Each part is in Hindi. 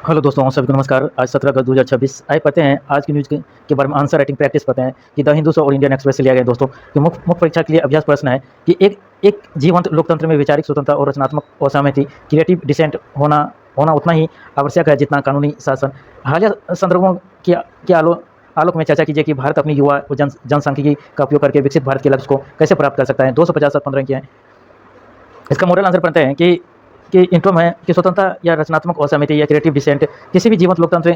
हेलो दोस्तों, सभी को नमस्कार। आज 17 अगस्त 2026। आइए पढ़ते हैं आज की न्यूज़ के बारे में। आंसर राइटिंग प्रैक्टिस पढ़ते हैं कि द हिंदू और इंडियन एक्सप्रेस से लिया गया दोस्तों कि मुख्य परीक्षा के लिए अभ्यास प्रश्न है कि एक जीवंत लोकतंत्र में वैचारिक स्वतंत्रता और रचनात्मक असहमति क्रिएटिव डिसेंट होना होना उतना ही आवश्यक है जितना कानूनी शासन। हालिया संदर्भों के आलोक में चर्चा कीजिए कि भारत अपनी युवा और जनसांख्यिकी का उपयोग करके विकसित भारत के लक्ष्य को कैसे प्राप्त कर सकता है। 250 15 अंक हैं। इसका मोरल आंसर पढ़ते हैं कि इंट्रो में कि स्वतंत्रता या रचनात्मक असहमति या क्रिएटिव डिसेंट किसी भी जीवंत लोकतंत्र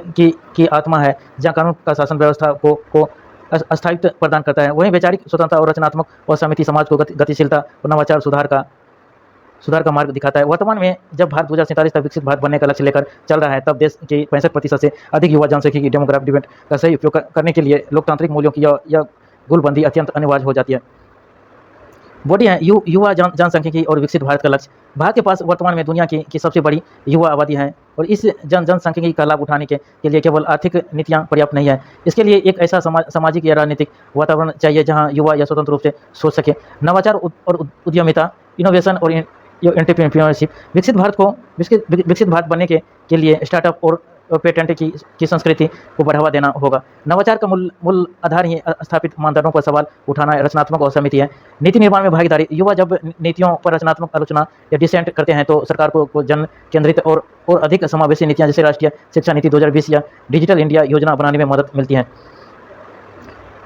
की आत्मा है जहाँ कानून का शासन व्यवस्था को स्थायित्व प्रदान करता है। वहीं वैचारिक स्वतंत्रता और रचनात्मक असहमति समाज को गतिशीलता और नवाचार सुधार का मार्ग दिखाता है। वर्तमान में जब भारत 2047 तक विकसित भारत बनने का लक्ष्य लेकर चल रहा है, तब देश के 65% से अधिक युवा जनसंख्या की डेमोग्राफिक डिबेट का सही उपयोग करने के लिए लोकतांत्रिक मूल्यों की यह गुलबंदी अत्यंत अनिवार्य हो जाती है। बॉडी है युवा जनसंख्यिकी और विकसित भारत का लक्ष्य। भारत के पास वर्तमान में दुनिया की सबसे बड़ी युवा आबादी है और इस जनसंख्यिकी का लाभ उठाने के लिए केवल आर्थिक नीतियां पर्याप्त नहीं है। इसके लिए एक ऐसा सामाजिक या राजनीतिक वातावरण चाहिए जहां युवा या स्वतंत्र रूप से सोच सके। नवाचार और उद्यमिता, इनोवेशन और एंटरप्रेन्योरशिप। विकसित भारत बनने के लिए स्टार्टअप और पेटेंट की संस्कृति को बढ़ावा देना होगा। नवाचार का मूल आधार ही स्थापित मानदंडों पर सवाल उठाना रचनात्मक और समिति है। नीति निर्माण में भागीदारी। युवा जब नीतियों पर रचनात्मक आलोचना या डिसेंट करते हैं तो सरकार को जन केंद्रित और अधिक समावेशी नीतियां जैसे राष्ट्रीय शिक्षा नीति 2020 या डिजिटल इंडिया योजना बनाने में मदद मिलती है।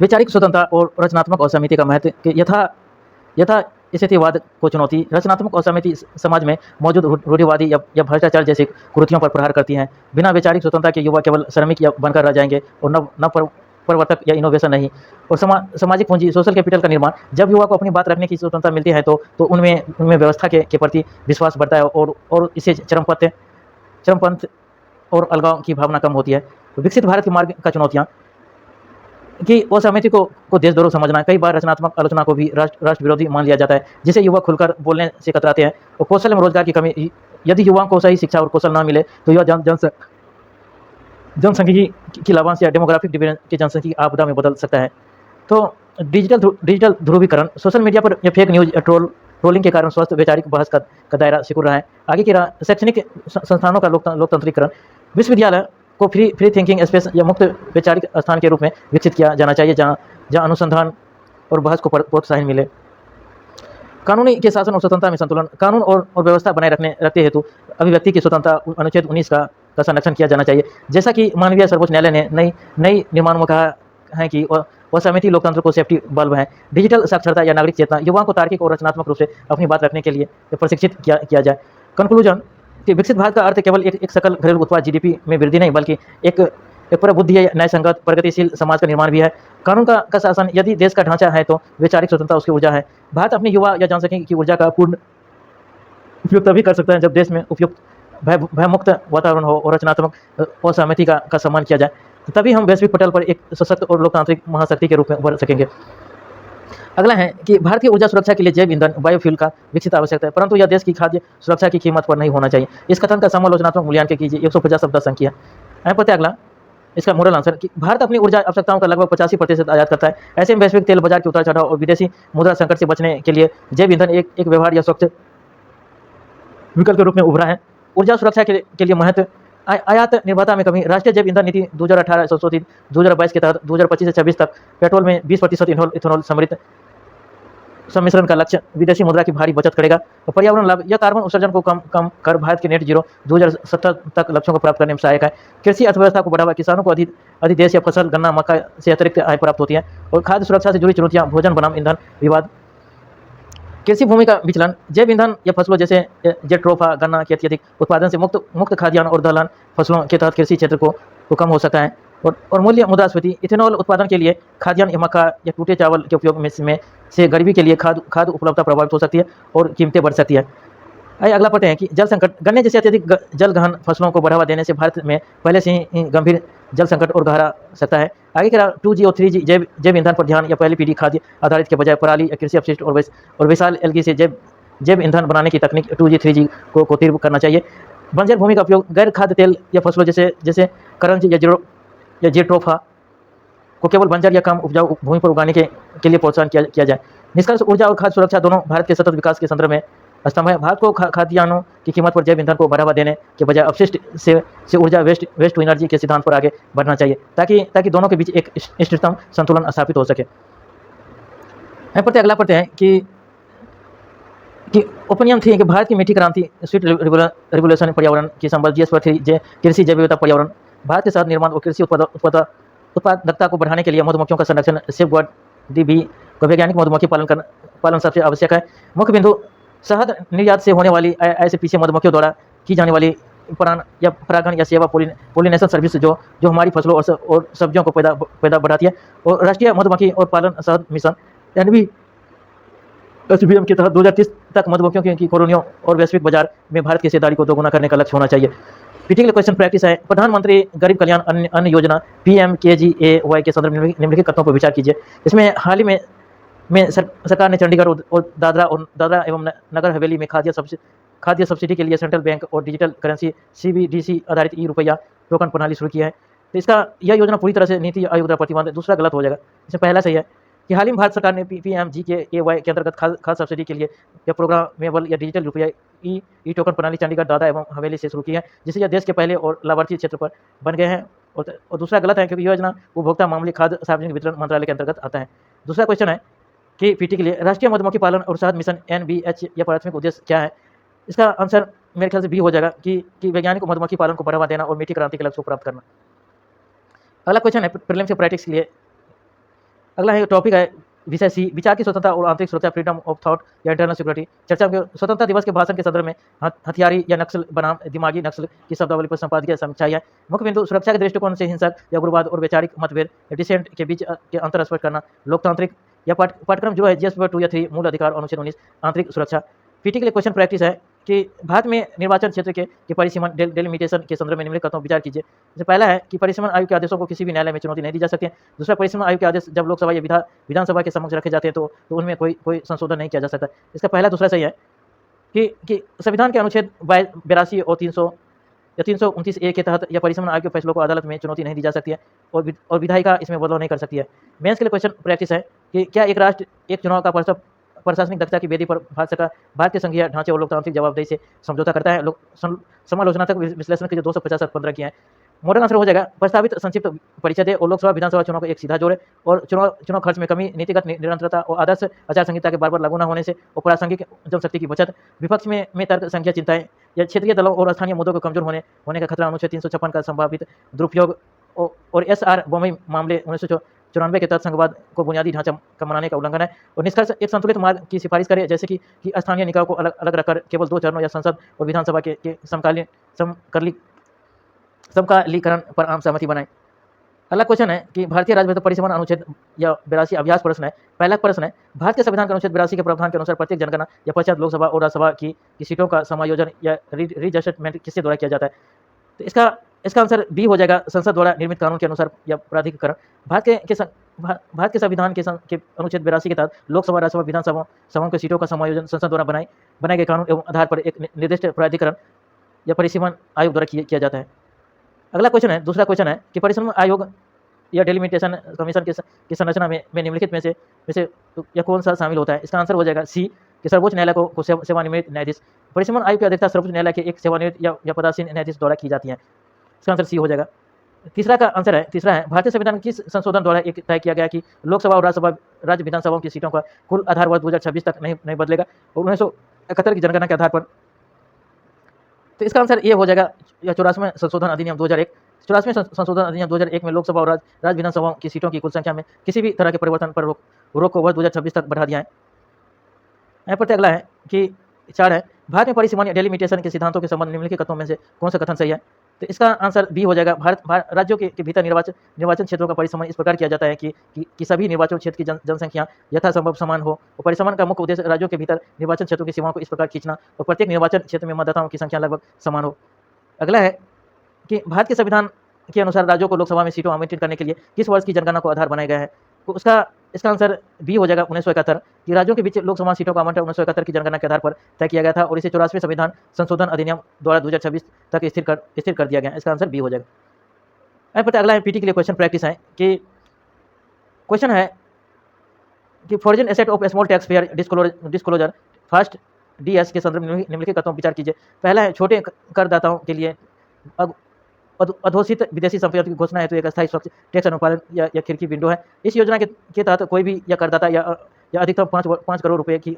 वैचारिक स्वतंत्रता और रचनात्मक और समिति का महत्व। यथा स्थितिवाद को चुनौती। रचनात्मक असहमति समाज में मौजूद रूढ़िवादी या भ्रष्टाचार जैसी कुरीतियों पर प्रहार करती हैं। बिना वैचारिक स्वतंत्रता के युवा केवल श्रमिक या बनकर रह जाएंगे और न प्रवर्तक या इनोवेशन नहीं। और सामाजिक पूंजी, सोशल कैपिटल का निर्माण। जब युवा को अपनी बात रखने की स्वतंत्रता मिलती है तो उनमें व्यवस्था के प्रति विश्वास बढ़ता है और इससे चरमपंथ और अलगाव की भावना कम होती है। विकसित भारत के मार्ग का चुनौतियाँ कि असहमति को देशद्रोह समझना। कई बार रचनात्मक आलोचना को भी राष्ट्र विरोधी मान लिया जाता है, जिसे युवा खुलकर बोलने से कतराते हैं। और कौशल एवं रोजगार की कमी। यदि युवाओं को सही शिक्षा और कौशल न मिले तो युवा जनसंख्यिकी की लाभांश या डेमोग्राफिक डिविडेंड की जनसंख्यिकी आपदा में बदल सकता है। तो डिजिटल ध्रुवीकरण। सोशल मीडिया पर फेक न्यूज या ट्रोलिंग के कारण स्वस्थ वैचारिक बहस का दायरा सिकुड़ रहा है। आगे की शैक्षणिक संस्थानों का लोकतांत्रिकरण। विश्वविद्यालय को फ्री थिंकिंग स्पेस या मुक्त वैचारिक स्थान के रूप में विकसित किया जाना चाहिए जहां अनुसंधान और बहस को प्रोत्साहन मिले। कानूनी के शासन और स्वतंत्रता में संतुलन। कानून और व्यवस्था बनाए रखते हेतु अभिव्यक्ति की स्वतंत्रता अनुच्छेद 19 का संरक्षण किया जाना चाहिए। जैसा कि मानवीय सर्वोच्च न्यायालय ने नई निर्माण में कहा है कि असहमति लोकतंत्र को सेफ्टी बल्ब है। डिजिटल साक्षरता या नागरिक चेतना। युवाओं को तार्किक और रचनात्मक रूप से अपनी बात रखने के लिए प्रशिक्षित किया जाए। कंक्लूजन कि विकसित भारत का अर्थ केवल एक सकल घरेलू उत्पाद जीडीपी में वृद्धि नहीं, बल्कि एक प्रबुद्धि या न्याय संगत प्रगतिशील समाज का निर्माण भी है। कानून का शासन। यदि देश का ढांचा है तो वैचारिक स्वतंत्रता उसकी ऊर्जा है। भारत अपनी युवा या जनसंख्या की ऊर्जा का पूर्ण उपयोग तभी कर सकता है जब देश में उपयुक्त भयमुक्त वातावरण हो और रचनात्मक असहमति का सम्मान किया जाए। तभी हम वैश्विक पटल पर एक सशक्त और लोकतांत्रिक महाशक्ति के रूप में उभर सकेंगे। अगला है कि भारत की ऊर्जा सुरक्षा के लिए जैव ईंधन बायोफ्यूल का विकसित आवश्यकता है, परंतु यह देश की खाद्य सुरक्षा की कीमत पर नहीं होना चाहिए। इस कथन का समालोचनात्मक मूल्यांकन कीजिए। 150 शब्द संख्या है। पता अगला इसका मोरल आंसर कि भारत अपनी ऊर्जा आवश्यकताओं का लगभग 85% आयात करता है। ऐसे में वैश्विक तेल बाजार के उतार चढ़ाव और विदेशी मुद्रा संकट से बचने के लिए जैव ईंधन एक व्यवहार या स्वच्छ विकल्प के रूप में उभरा है। ऊर्जा सुरक्षा के लिए महत्व। आयात निर्भरता में कमी। राष्ट्रीय जैव ईंधन नीति 2018 संशोधित 2022 के तहत 2025 से 26 तक पेट्रोल में 20% इथेनॉल समृद्ध सम्मिश्रण का लक्ष्य विदेशी मुद्रा की भारी बचत करेगा। और पर्यावरण लाभ। यह कार्बन उत्सर्जन को कम कर भारत के नेट जीरो 2070 तक लक्ष्यों को प्राप्त करने में सहायक है। कृषि अर्थव्यवस्था को बढ़ावा। किसानों को अधिदेश या फसल गन्ना मक्का से अतिरिक्त आय प्राप्त होती है। और खाद्य सुरक्षा से जुड़ी चुनौतियाँ। भोजन बनाम ईंधन विवाद। कृषि भूमि का विचलन। जैव ईंधन या फसलों जैसे जेट्रोफा गन्ना के अत्यधिक उत्पादन से मुक्त खाद्यान्न और दलहन फसलों के तहत कृषि क्षेत्र को कम हो सकता है। और मूल्य मुद्रास्फीति। इथेनॉल उत्पादन के लिए खाद्यान्न या मक्का या टूटे चावल के उपयोग में से गरीबी के लिए खाद्य उपलब्धता प्रभावित हो सकती है और कीमतें बढ़ सकती है। आइए अगला पढ़ते हैं कि जल संकट। गन्ने जैसे अत्यधिक जल गहन फसलों को बढ़ावा देने से भारत में पहले से ही गंभीर जल संकट और गहरा सकता है। आगे के 2G और 3G जैव ईंधन पर ध्यान या पहली पीढ़ी खाद्य आधारित के बजाय पराली या कृषि अपशिष्ट और विशाल एलगी से जैव ईंधन बनाने की तकनीक 2G 3G को तीव्र करना चाहिए। बंजर भूमि का उपयोग। गैर खाद्य तेल या फसलों जैसे करंज या जेट्रोफा को केवल बंजर या कम उपजाऊ भूमि पर उगाने के लिए प्रोत्साहन किया जाए। निष्कर्ष। ऊर्जा और खाद्य सुरक्षा दोनों भारत के सतत विकास के संदर्भ में स्तंभ है। भारत को खाद्यान्नों की कीमत पर जैव ईंधन को बढ़ावा देने के बजाय अपशिष्ट से ऊर्जा वेस्ट टू एनर्जी के सिद्धांत पर आगे बढ़ना चाहिए, ताकि दोनों के बीच एक इष्टतम संतुलन स्थापित हो सके। यहाँ पर अगला पढ़ते हैं कि ओपिनियन थी कि भारत की मीठी क्रांति, स्वीट रिवोल्यूशन, पर्यावरण की संबल, GS3 कृषि जैव विविधता, पर्यावरण, भारत के साथ निर्माण और कृषि उत्पादकता को बढ़ाने के लिए मधुमक्खियों का संरक्षण, सेफगार्ड दी बी को वैज्ञानिक मधुमक्खी पालन सबसे आवश्यक है। मुख्य बिंदु शहद निर्यात से होने वाली ऐसे पीछे मधुमक्खियों द्वारा की जाने वाली परागण या सेवा पोलिनेशन सर्विस जो हमारी फसलों और सब्जियों को पैदा बढ़ाती है। और राष्ट्रीय मधुमक्खी और पालन शहद मिशन SBM के तहत 2030 तक मधुमक्खियों की कॉलोनियों और वैश्विक बाजार में भारत की हिस्सेदारी को दोगुना करने का लक्ष्य होना चाहिए। पीटी के लिए क्वेश्चन प्रैक्टिस है। प्रधानमंत्री गरीब कल्याण अन्न योजना PMKGAY के संदर्भ में निम्नलिखित तत्वों पर विचार कीजिए। इसमें हाल ही में सरकार ने चंडीगढ़ और दादरा एवं नगर हवेली में खाद्य सब्सिडी के लिए सेंट्रल बैंक और डिजिटल करेंसी CBDC आधारित रुपया टोकन प्रणाली शुरू की है। तो यह योजना पूरी तरह से नीति आयोग द्वारा प्रतिबंधित। दूसरा गलत हो जाएगा। इसमें पहला सही है कि हाल ही में भारत सरकार ने PMGKAY के अंतर्गत खाद्य सब्सिडी के लिए यह प्रोग्रामेबल या डिजिटल रुपया ई टोकन प्रणाली चंडीगढ़, दादरा एवं हवेली से शुरू की है, जिससे यह देश के पहले और लाभार्थी क्षेत्र पर बन गए हैं। और दूसरा गलत है क्योंकि योजना उपभोक्ता मामले खाद्य सार्वजनिक वितरण मंत्रालय के अंतर्गत आता है। दूसरा क्वेश्चन है कि पीटी के लिए राष्ट्रीय मधुमक्खी पालन और शहद मिशन NBH या प्राथमिक उद्देश्य क्या है। इसका आंसर मेरे ख्याल से बी हो जाएगा कि वैज्ञानिक मधुमक्खी पालन को बढ़ावा देना और मीठी क्रांति के लक्ष्य को प्राप्त करना। अगला क्वेश्चन है प्रीलिम्स के प्रैक्टिस के लिए। अगला है टॉपिक है विषय सी, विचार की स्वतंत्रता और आंतरिक सुरक्षा, फ्रीडम ऑफ थॉट या इंटरनल सिक्योरिटी। चर्चा के स्वतंत्रता दिवस के भाषण के संदर्भ में हथियारी या नक्सल बनाम दिमागी नक्सल की शब्दावली पर संपादकीय समीक्षा है। मुख्य बिंदु सुरक्षा के दृष्टिकोण से हिंसक या उग्रवाद और वैचारिक मतभेद या डिसेंट के बीच के अंतर स्पष्ट करना। लोकतांत्रिक या पाठ्यक्रम जो है GS2 या 3 मूल अधिकार अनुच्छेद 19 आंतरिक सुरक्षा। पीटी के लिए क्वेश्चन प्रैक्टिस है कि भारत में निर्वाचन क्षेत्र के परिसीमन डेलिमिटेशन के संदर्भ में निम्नलिखित तत्वों पर विचार कीजिए। जैसे पहला है कि परिसीमन आयोग के आदेशों को किसी भी न्यायालय में चुनौती नहीं दी जा सकती है। दूसरा, परिसीमन आयोग के आदेश जब लोकसभा या विधानसभा के समक्ष रखे जाते हैं तो उनमें कोई संशोधन नहीं किया जा सकता। इसका पहला दूसरा सही है कि संविधान के अनुच्छेद 82 और 329A के तहत या परिसीमन आयोग के फैसलों को अदालत में चुनौती नहीं दी जा सकती है और विधायिका इसमें बदलाव नहीं कर सकती है। मेंस के लिए क्वेश्चन प्रैक्टिस है कि क्या एक राष्ट्र एक चुनाव का प्रशासनिक दक्षता की वेदी पर भारत के संघीय ढांचे और लोकतांत्रिक जवाबदेही से समझौता करता है। समालोचनात्मक विश्लेषण के जो 250-15 किए हैं। मॉडर्न आंसर हो जाएगा प्रस्तावित संक्षिप्त परिचय दे और लोकसभा विधानसभा चुनाव को एक सीधा जोड़े और चुनाव खर्च में कमी, नीतिगत निरंतरता और आदर्श आचार संहिता के बार लागू न होने से और प्रासंगिक जनशक्ति की बचत, विपक्ष में तर्क संख्या चिंताएं या क्षेत्रीय दलों और स्थानीय मुद्दों के कमजोर होने का खतरा, अनुच्छेद 356 का संभावित दुरुपयोग और SR बम्बई मामले 1994 के तहत संघवाद को बुनियादी ढांचा का मनाने का उल्लंघन है। और निष्कर्ष एक संतुलित मार्ग की सिफारिश करे, जैसे कि स्थानीय निकायों को अलग रखकर केवल 2 चरणों या संसद और विधानसभा के समकालीकरण पर आम सहमति बनाए। अगला क्वेश्चन है कि भारतीय राज्य परिसीमन अनुच्छेद या 82 अभ्यास प्रश्न है। पहला प्रश्न है भारत के संविधान के अनुच्छेद 82 के प्रावधान के अनुसार प्रत्येक जनगणना या पश्चात लोकसभा और राज्यसभा की सीटों का समायोजन या रीजस्टमेंट किसके द्वारा किया जाता है। तो इसका आंसर बी हो जाएगा, संसद द्वारा निर्मित कानून के अनुसार या प्राधिकरण। भारत के संविधान के अनुच्छेद 82 के तहत लोकसभा, राज्यसभा, विधानसभाओं की सीटों का समायोजन संसद द्वारा बनाए गए कानून एवं आधार पर एक निर्दिष्ट प्राधिकरण या परिसीमन आयोग द्वारा किया जाता है। अगला क्वेश्चन है, दूसरा क्वेश्चन है कि परिसीमन आयोग या डेलिमिटेशन कमीशन की संरचना में निम्नलिखित में से या कौन सा शामिल होता है। इसका आंसर हो जाएगा सी कि सर्वोच्च न्यायालय को सेवानिवृत्त न्यायाधीश। परिसीमन आयोग की अध्यक्षता सर्वोच्च न्यायालय के एक सेवानिवृत्त या पदासीन न्यायाधीश द्वारा की जाती है। इसका आंसर सी हो जाएगा। तीसरा है भारतीय संविधान किस संशोधन द्वारा एक तय किया गया कि लोकसभा और राज्य विधानसभाओं की सीटों का कुल आधार वर्ष 2026 तक नहीं बदलेगा और 1971 की जनगणना के आधार पर। तो इसका आंसर ये हो जाएगा या 84वें संशोधन अधिनियम 2001। 84वें संशोधन अधिनियम 2001 में लोकसभा और राज्य विधानसभाओं की सीटों की कुल संख्या में किसी भी तरह के परिवर्तन पर रोक को वर्ष 2026 तक बढ़ा दिया है। यहाँ पर अगला है कि 4 है भारत में परिसीमन या डेलिमिटेशन के सिद्धांतों के संबंध निम्नलिखित कथनों में से कौन सा कथन सही है। तो इसका आंसर बी हो जाएगा। राज्यों के भीतर निर्वाचन क्षेत्रों का परिसीमन इस प्रकार किया जाता है कि सभी निर्वाचन क्षेत्र की जनसंख्या यथासंभव समान हो। और परिसीमन का मुख्य उद्देश्य राज्यों के भीतर निर्वाचन क्षेत्रों की सीमाओं को इस प्रकार खींचना और प्रत्येक निर्वाचन क्षेत्र में मतदाताओं की संख्या लगभग समान हो। अगला है कि भारत के संविधान के अनुसार राज्यों को लोकसभा में सीटों आवंटित करने के लिए किस वर्ष की जनगणना को आधार बनाया गया है। तो इसका आंसर बी हो जाएगा 1971 कि राज्यों के बीच लोकसभा सीटों का आवंटन 1971 की जनगणना के आधार पर तय किया गया था और इसे 84वें संविधान संशोधन अधिनियम द्वारा 2026 तक स्थिर कर दिया गया। इसका आंसर बी हो जाएगा। अगला है पीटी के लिए क्वेश्चन प्रैक्टिस है कि क्वेश्चन है कि foreign asset of small tax payer disclosure first DES के संदर्भ में निम्नलिखित तत्वों पर विचार कीजिए। पहला है छोटे करदाताओं के लिए अधोषित विदेशी संपत्ति की घोषणा हेतु एक अस्थायी स्वच्छ टैक्स अनुपालन या खिड़की विंडो है। इस योजना के तहत कोई भी या करदाता या अधिकतम 5 करोड़ रुपए की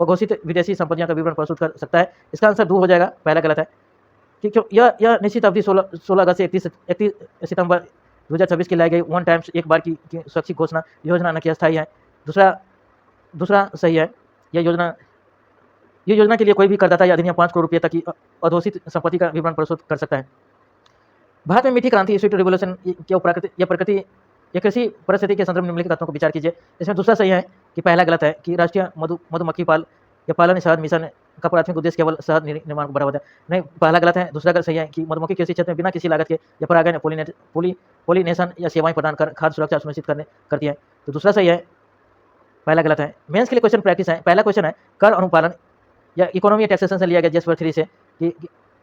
अघोषित विदेशी संपत्तियों का विवरण प्रस्तुत कर सकता है। इसका आंसर 2 हो जाएगा, पहला गलत है। कि क्यों यह निश्चित अवधि 16 अगस्त से 31 सितंबर 2026 की लाई गई वन टाइम्स एक बार की स्वैच्छिक घोषणा योजना न कि अस्थायी है। दूसरा सही है। यह योजना के लिए कोई भी करदाता या अधिनियम 5 करोड़ रुपये तक की अधोषित संपत्ति का विवरण प्रस्तुत कर सकता है। भारत में मीठी क्रांति स्वीट रिवोल्यूशन प्रकृति या कृषि परिस्थिति के संदर्भ में निम्नलिखित तत्वों को विचार कीजिए। इसमें दूसरा सही है कि पहला गलत है कि राष्ट्रीय मधुमक्खी पालन शहद मिशन का प्राथमिक उद्देश्य केवल शहद निर्माण को बढ़ावा देना। नहीं, पहला गलत है। दूसरा सही है कि मधुमक्खी कृषि क्षेत्र में बिना किसी लागत के या परागण पोलिनेशन या सेवाएं प्रदान कर खाद्य सुरक्षा सुनिश्चित करती है। तो दूसरा सही है, पहला गलत है। मेंस के लिए क्वेश्चन प्रैक्टिस है। पहला क्वेश्चन है कर अनुपालन या इकोनॉमी टैक्सेशन से लिया गया GS 3 से कि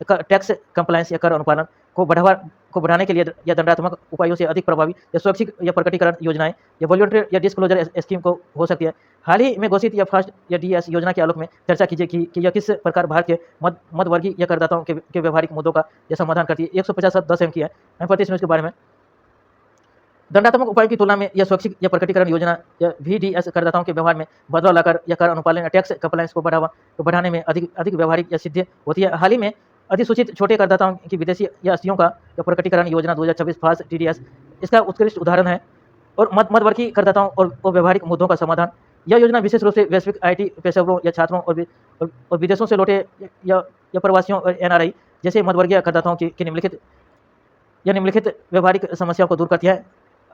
टैक्स कंप्लायंस या कर अनुपालन को बढ़ाने के लिए या दंडात्मक उपायों से अधिक प्रभावी या स्वैच्छिक या प्रकटीकरण योजनाएं या वॉलंटरी या डिस्क्लोजर स्कीम को हो सकती है। हाल ही में घोषित या फास्ट या DES योजना के आलोक में चर्चा कीजिए कि यह किस प्रकार भारत के मध्यवर्गीय या करदाताओं के व्यवहारिक मुद्दों का यह समाधान करती है। 150 10 की है। मैं 35 मिनट के बारे में दंडात्मक उपायों की तुलना में यह स्वैच्छिक या प्रकटीकरण योजना या VDS करदाताओं के व्यवहार में बदलाव लाकर या कर अनुपालन या टैक्स कंप्लायंस को बढ़ाने में अधिक व्यवहारिक या सिद्ध होती है। हाल ही में अधिसूचित छोटे करदाताओं की विदेशी या आस्तियों का या प्रकटीकरण योजना 2026 फास्ट TDS इसका उत्कृष्ट उदाहरण है और मध्यवर्गीय करदाताओं और व्यवहारिक मुद्दों का समाधान। यह योजना विशेष रूप से वैश्विक IT पेशेवरों या छात्रों और विदेशों से लौटे या प्रवासियों और NRI जैसे मध्यवर्गीय करदाताओं की निम्नलिखित व्यवहारिक समस्याओं को दूर करती है।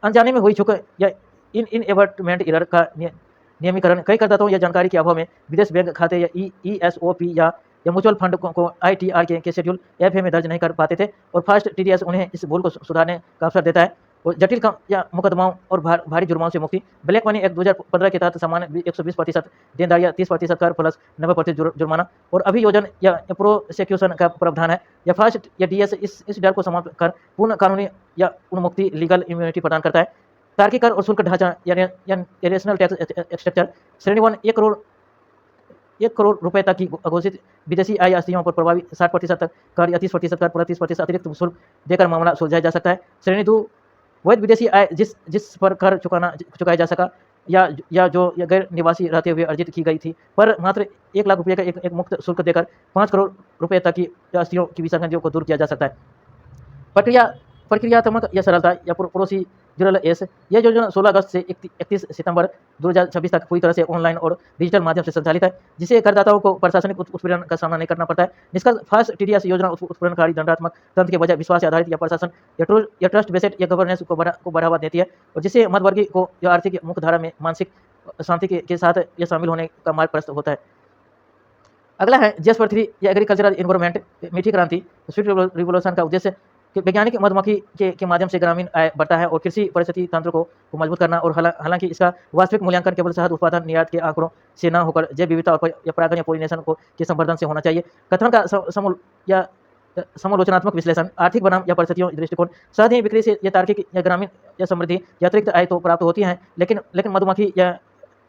अनजाने में हुई चूक या इनएवर्टमेंट एरर का नियमीकरण। कई करदाताओं या जानकारी के अभाव में विदेश बैंक खाते या ESOP या म्यूचुअल फंड को ITR के शेड्यूल FA में दर्ज नहीं कर पाते थे और फास्ट TDS उन्हें इस भूल को सुधारने का अवसर देता है और जटिल या मुकदमाओं और भारी जुर्मानों से मुक्ति। ब्लैक मनी एक्ट 2015 के तहत सामान्य 120% देनदारी या 30% कर प्लस 90% जुर्माना और अभियोजन या प्रोसिक्यूशन का प्रावधान है। या फास्ट या DS इस डर को समाप्त कर पूर्ण कानूनी या उन्मुक्ति लीगल इम्यूनिटी प्रदान करता है। तार्किक कर और शुल्क ढांचा या रेशनल टैक्स स्ट्रक्चर श्रेणी 1 1 करोड़ रुपए तक की अघोषित विदेशी आय आस्तियों पर प्रभावी 60% तक कर या 30% कर प्लस 30% अतिरिक्त शुल्क देकर मामला सुलझाया जा सकता है। श्रेणी 2 वैध विदेशी आय जिस पर कर चुकाया जा सका या जो गैर निवासी रहते हुए अर्जित की गई थी पर मात्र 1 लाख रुपये का एक मुक्त शुल्क देकर 5 करोड़ रुपए तक की आस्तियों की विसंगतियों को दूर किया जा सकता है। प्रक्रियात्मक या सरलता या प्रोसीजरल एस यह योजना 16 अगस्त से 31 सितंबर 2026 तक पूरी तरह से ऑनलाइन और डिजिटल माध्यम से संचालित है जिससे करदाताओं को प्रशासनिक उत्पीड़न का सामना नहीं करना पड़ता है। निष्कर्ष फास्ट TDS योजना उत्पीड़नकारी दंडात्मक तंत्र के बजाय विश्वास आधारित या प्रशासन या ट्रस्ट बेस्ड या गवर्नेंस को बढ़ावा देती है और जिससे मध्यवर्गीय को या आर्थिक मुख्यधारा में मानसिक शांति के साथ यह शामिल होने का मार्ग प्रशस्त होता है। अगला है GS 3 या एग्रीकल्चरल एनवायरमेंट मीठी क्रांति स्वीट रिवोल्यूशन का उद्देश्य वैज्ञानिक मधुमक्खी के माध्यम से ग्रामीण आय बढ़ता है और कृषि परिस्थिति तंत्र को मजबूत करना और हालांकि इसका वास्तविक मूल्यांकन केवल शहद उत्पादन निर्यात के आंकड़ों से न होकर जैव विविधता या परागण या पोलिनेशन के संवर्धन से होना चाहिए। कथन का समालोचनात्मक विश्लेषण आर्थिक बनाम या परिस्थितियों दृष्टिकोण शहद ही बिक्री से या तार्किक या ग्रामीण या समृद्धि या अतिरिक्त आय तो प्राप्त होती है लेकिन मधुमक्खी या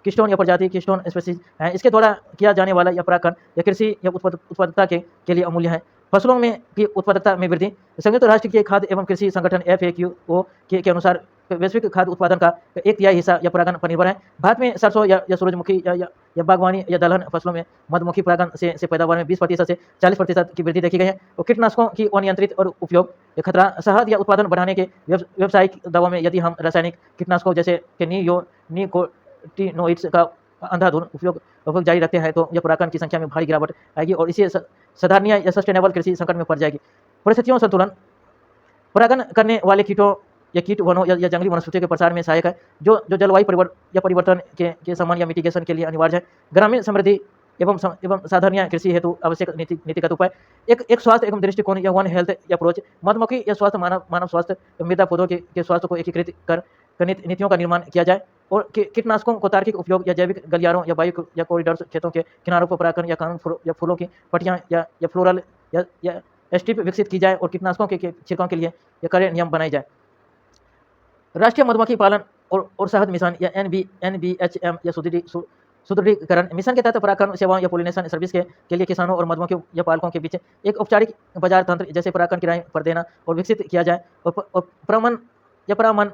किस्टोन या प्रजाति किस्टोन स्पेसीज है इसके द्वारा किया जाने वाला या परागण या कृषि या उत्पादकता के लिए अमूल्य है। फसलों में की उत्पादकता में वृद्धि संयुक्त राष्ट्र के खाद्य एवं कृषि संगठन FAO के अनुसार वैश्विक खाद्य उत्पादन का 1/3 हिस्सा या परागण पर निर्भर है। भारत में सरसों या सूरजमुखी या बागवानी या दलहन फसलों में मधुमक्खी परागण से पैदावार में 20% से 40% की वृद्धि देखी गई है और कीटनाशकों की अनियंत्रित और उपयोग खतरा शहद या उत्पादन बढ़ाने के व्यावसायिक दावों में यदि हम रासायनिक कीटनाशकों जैसे निकोटिनोइड्स का अंधाधुंध उपयोग जारी रखते हैं तो यह परागण की संख्या में भारी गिरावट आएगी और इसे साधारणीय या सस्टेनेबल कृषि संकट में पड़ जाएगी। परिस्थितियों संतुलन परागण करने वाले कीटों या कीट वनों या जंगली वनस्पतियों के प्रसार में सहायक है जो जलवायु परिवर्तन के समान या मिटिगेशन के लिए अनिवार्य है। ग्रामीण समृद्धि एवं साधारणीय कृषि हेतु आवश्यक नीतिगत उपाय एक स्वास्थ्य एवं दृष्टिकोण या वन हेल्थ अप्रोच मधुमक्खी या स्वास्थ्य मानव स्वास्थ्य मृदा पौधों के स्वास्थ्य को एकीकृत कर नीतियों का निर्माण किया जाए और कीटनाशकों को तार्किक उपयोग या जैविक गलियारों या वायु या कॉरिडोर खेतों के किनारों पर परागण या कानून या फूलों की पट्टियां या फ्लोरल या स्ट्रिप विकसित की जाए और कीटनाशकों के छिड़काव के लिए या कड़े नियम बनाए जाए। राष्ट्रीय मधुमक्खी पालन और शहद मिशन या NBHM या सुदृढ़ीकरण मिशन के तहत परागकण सेवाओं या पोलिनेशन सर्विस के लिए किसानों और मधुमक्खियों या पालकों के बीच एक औपचारिक बाजार तंत्र जैसे परागकण किराए पर देना और विकसित किया जाए और प्रमाण या परामन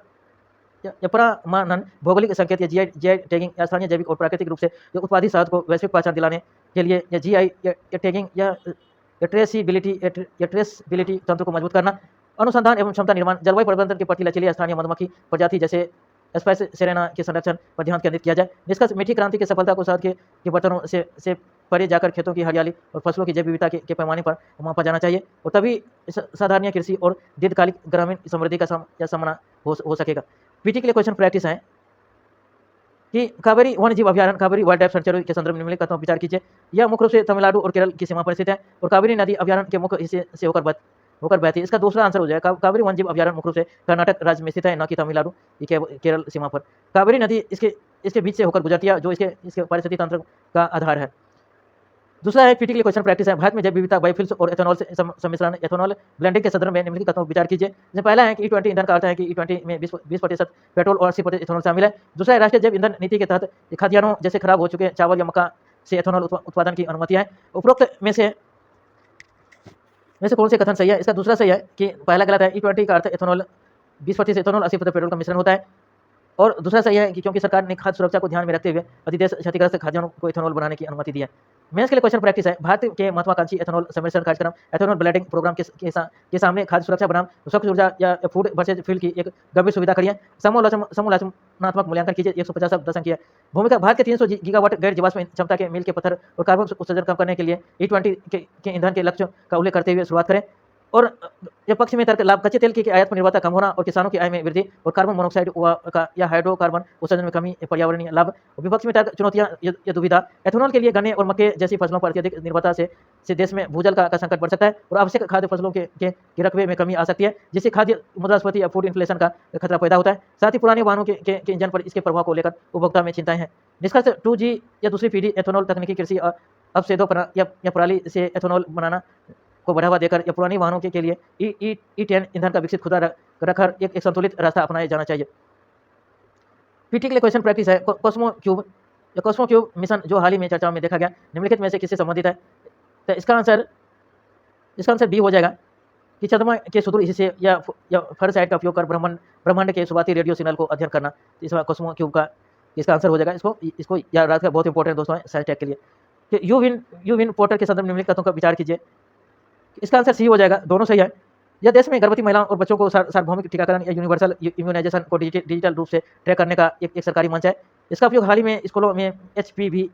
या परामानन भौगोलिक संकेत या जीआई टैगिंग या स्थानीय जैविक और प्राकृतिक रूप से जो उत्पादित शहद को वैश्विक पहचान दिलाने के लिए या जीआई या टैगिंग या ट्रेसिबिलिटी तंत्र को मजबूत करना। अनुसंधान एवं क्षमता निर्माण जलवायु परिवर्तन के प्रति लचीली स्थानीय मधुमक्खी प्रजाति जैसे स्पाइस सेरेना के संरक्षण पर ध्यान केंद्रित किया जाए। निष्कर्ष मीठी क्रांति की सफलता को शहद के बर्तनों से परे जाकर खेतों की हरियाली और फसलों की जैव विविधता के पैमाने पर मापा जाना चाहिए और तभी साधारणीय कृषि और दीर्घकालिक ग्रामीण समृद्धि का सामना हो सकेगा। पीटी के लिए क्वेश्चन प्रैक्टिस है कि कावेरी वन्य जीव अभयारण्य कावेरी वाइल्ड लाइफ सेंचुरी के संदर्भ में निम्नलिखित कथनों पर विचार कीजिए। यह मुख्य रूप से तमिलनाडु और केरल की सीमा पर स्थित है और कावेरी नदी अभयारण्य के मुख्य हिस्से से होकर बहती है। इसका दूसरा आंसर हो जाएगा कावेरी वन्य जीव अभयारण्य मुख्य रूप से कर्नाटक राज्य में स्थित है, न कि तमिलनाडु केरल सीमा पर। कावेरी नदी इसके बीच से होकर गुजरती है जो इसके पारिस्थितिकी तंत्र का आधार है। दूसरा है पीटी के लिए क्वेश्चन प्रैक्टिस है भारत में जैव विविधता बायोफ्यूल्स और एथेनॉल से सम्मिश्रण एथेनॉल ब्लेंडिंग के संदर्भ में निम्नलिखित कथनों पर विचार कीजिए। जिसमें पहला है कि E20 ईंधन का अर्थ है कि E20 में 20% पेट्रोल और 80% एथेनॉल शामिल है। दूसरा है राष्ट्रीय जैव ईंधन नीति के तहत खाद्यान्नों जैसे खराब हो चुके चावल या मक्का से एथेनॉल उत्पादन की अनुमति है। उपरोक्त में से कौन से कथन सही है? इसका दूसरा सही है कि पहला गलत है। E20 का अर्थ एथेनॉल 20% एथेनॉल 80% पेट्रोल का मिश्रण होता है। और दूसरा सही है कि क्योंकि सरकार ने खाद्य सुरक्षा को ध्यान में रखते हुए अधिदेश क्षतिग्रस्त खाद्यान्नों को एथेनॉल बनाने की अनुमति दी है। मेंस के लिए क्वेश्चन प्रैक्टिस है भारत के महत्वाकांक्षी एथेनॉल सम्मिश्रण कार्यक्रम एथेनॉल ब्लेंडिंग प्रोग्राम के सामने खाद्य सुरक्षा बनाम स्वच्छ ऊर्जा या फूड वर्सेज फ्यूल की एक गंभीर सुविधा खड़ी है। समूलाचनात्मक मूल्यांकन कीजिए। 150 शब्द संख्या भूमिका भारत के 300 गीगावाट गैर जीवाश्म क्षमता के मील के पत्थर और कार्बन उत्सर्जन कम करने के लिए E20 के ईंधन के लक्ष्य का उल्लेख करते हुए शुरुआत करें। और पक्ष में तर्क लाभ कच्चे तेल की आयात पर निर्भरता कम होना और किसानों की आय में वृद्धि और कार्बन मोनोऑक्साइड का या हाइड्रोकार्बन उत्सर्जन में कमी पर्यावरणीय लाभ। विपक्ष में तर्क चुनौतियां या दुविधा एथेनॉल के लिए गन्ने और मक्के जैसी फसलों पर अत्यधिक निर्भरता से देश में भूजल का संकट बढ़ सकता है और आवश्यक खाद्य फसलों के रकबे में कमी आ सकती है जिससे खाद्य मुद्रास्फीति या फूड इन्फ्लेशन का खतरा पैदा होता है। साथ ही पुराने वाहनों के इंजन पर इसके प्रभाव को लेकर उपभोक्ता में चिंताएं हैं। निष्कर्ष 2G या दूसरी पीढ़ी एथेनॉल तकनीकी कृषि अवशेषों या पराली से एथेनॉल बनाना को बढ़ावा देकर या पुरानी वाहनों के लिए E10 ईंधन का विकसित खुदा रखकर एक संतुलित रास्ता अपनाया जाना चाहिए। पीटी के लिए क्वेश्चन प्रैक्टिस है कॉस्मो क्यूब मिशन जो हाल ही में चर्चाओं में देखा गया निम्नलिखित में से किससे संबंधित है? तो इसका आंसर बी हो जाएगा कि चंद्रमा के सुदूर हिस्से या फर साइड का उपयोग कर ब्रह्मांड के शुरुआती रेडियो सिग्नल को अध्ययन करना। इसमें कॉस्मो क्यूब का इसका आंसर हो जाएगा। इसको याद रखना बहुत इंपॉर्टेंट दोस्तों है साइंस टेक के लिए। यू विन पोर्टर के संदर्भ में निम्नलिखित कथनों का विचार कीजिए। इसका आंसर सी हो जाएगा, दोनों सही है। यह देश में गर्भवती महिलाओं और बच्चों को सार्वभौमिक टीकाकरण या यूनिवर्सल इम्यूनाइजेशन को डिजिटल रूप से ट्रैक करने का एक सरकारी मंच है। इसका उपयोग हाल ही में स्कूलों में HPV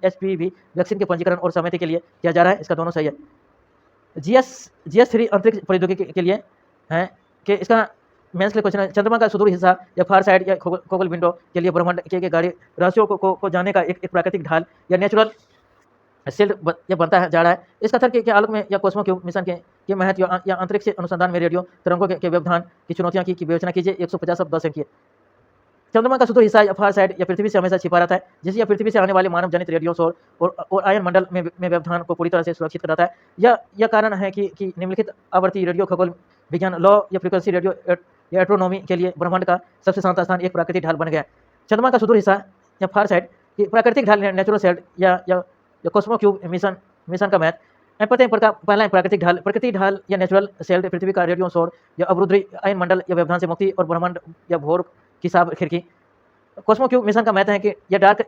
वैक्सीन के पंजीकरण और सहमति के लिए किया जा रहा है। इसका दोनों सही है। GS3 अंतरिक्ष प्रौद्योगिकी के लिए है कि इसका मेंस के लिए क्वेश्चन है चंद्रमा का सुदूर हिस्सा या फार साइड या खगोल विंडो के लिए ब्रह्मांड के गाढ़े रहस्यों को जानने का एक प्राकृतिक ढाल या नेचुरल शील्ड ये बनता है जा रहा है। इस कथन के आलोक में या कॉस्मो क्यूब मिशन के महत्व या अंतरिक्ष अनुसंधान में रेडियो तरंगों के व्यवधान की चुनौतियां की विवेचना कीजिए। 150 शब्द 10 अंकीय। चंद्रमा का सुदूर हिस्सा या फार साइड या पृथ्वी से हमेशा छिपा रहता है जिससे यह पृथ्वी से आने वाले मानव जनित रेडियो शोर और आयन मंडल में व्यवधान को पूरी तरह से सुरक्षित कराता है। यह कारण है कि निम्नलिखित आवर्ती रेडियो खगोल विज्ञान लॉ या फ्रीक्वेंसी रेडियो या एस्ट्रोनॉमी के लिए ब्रह्मांड का सबसे शांत स्थान एक प्राकृतिक ढाल बन गया है। चंद्रमा का सुदूर हिस्सा या फार साइड की प्राकृतिक ढाल नेचुरल शील्ड या कॉस्मो क्यूब मिशन का महत्व पता है। पहला प्रकृति ढाल या नेचुरल शील्ड पृथ्वी का रेडियो शोर या अवरुद्ध आयन मंडल या व्यवधान से मुक्ति और ब्रह्मांड या भोर की साफ खिड़की। कॉस्मो क्यूब मिशन का महत्व है कि यह डार्क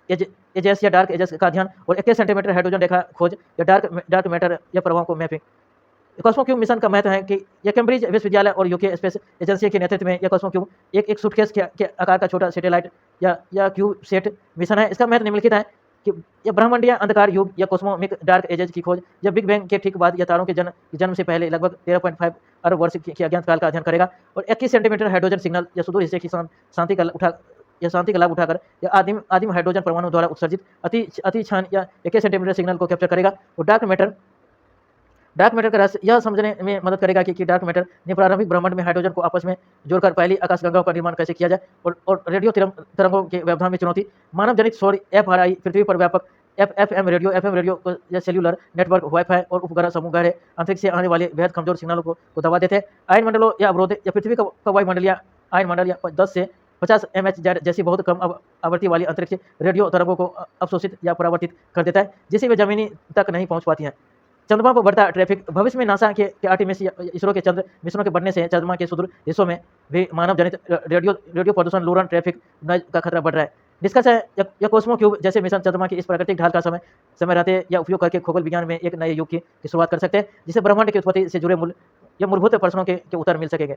एजेस का अध्ययन और 21 सेंटीमीटर हाइड्रोजन रेखा खोज या डार्क मैटर या प्रभाव को मैपिंग। कॉस्मो क्यूब मिशन का महत्व है कि यह कैम्ब्रिज विश्वविद्यालय और यूके स्पेस एजेंसी के नेतृत्व में यह कॉस्मो क्यूब एक सूटकेस के आकार का छोटा सैटेलाइट या क्यूब सेट मिशन है। इसका महत्व निम्नलिखित है कि यह ब्रह्मांडीय अंधकार युग या कॉस्मोमिक डार्क एजेज की खोज या बिग बैंग के ठीक बाद या तारों के जन्म से पहले लगभग 13.5 अरब वर्ष के अज्ञात काल का अध्ययन करेगा और 21 सेंटीमीटर हाइड्रोजन सिग्नल या सुदूर हिस्से की शांति का लाभ उठाकर या आदिम हाइड्रोजन परमाणु द्वारा उत्सर्जित अति क्षण या 21 सेंटीमीटर सिग्नल को कैप्चर करेगा। और डार्क मैटर का रहस्य यह समझने में मदद करेगा कि डार्क मैटर ने प्रारंभिक ब्रह्मांड में हाइड्रोजन को आपस में जोड़कर पहली आकाशगंगाओं का निर्माण कैसे किया जाए। और रेडियो तरंगों के व्यवधान में चुनौती मानव जनित सौर FRI पृथ्वी पर व्यापक FM रेडियो या सेल्यूलर नेटवर्क वाईफाई और उपग्रह समूह गहरे अंतरिक्ष से आने वाले बेहद कमजोर सिग्नलों को दबा देते हैं। आयन मंडलों या अवरोध या पृथ्वी का वायुमंडल या आयन मंडल या 10 से 50 MHz जैसी बहुत कम आवृत्ति वाली अंतरिक्ष रेडियो तरंगों को अवशोषित या परावर्तित कर देता है, जिससे वे जमीनी तक नहीं पहुंच पाती हैं। चंद्रमा पर बढ़ता ट्रैफिक। भविष्य में नासा के आर्टेमिस या इसरो के चंद्र मिशनों के बढ़ने से चंद्रमा के सुदूर हिस्सों में भी मानव जनित रेडियो प्रदूषण, लूरन, ट्रैफिक नॉइज का खतरा बढ़ रहा है। निष्कर्ष है, यह कोस्मो क्यूब जैसे मिशन चंद्रमा की इस प्राकृतिक ढाल का समय रहते या उपयोग करके खगोल विज्ञान में एक नए युग की शुरुआत कर सकते हैं, जिससे ब्रह्मांड की उत्पत्ति से जुड़े मूलभूत प्रश्नों के उत्तर मिल सकेंगे।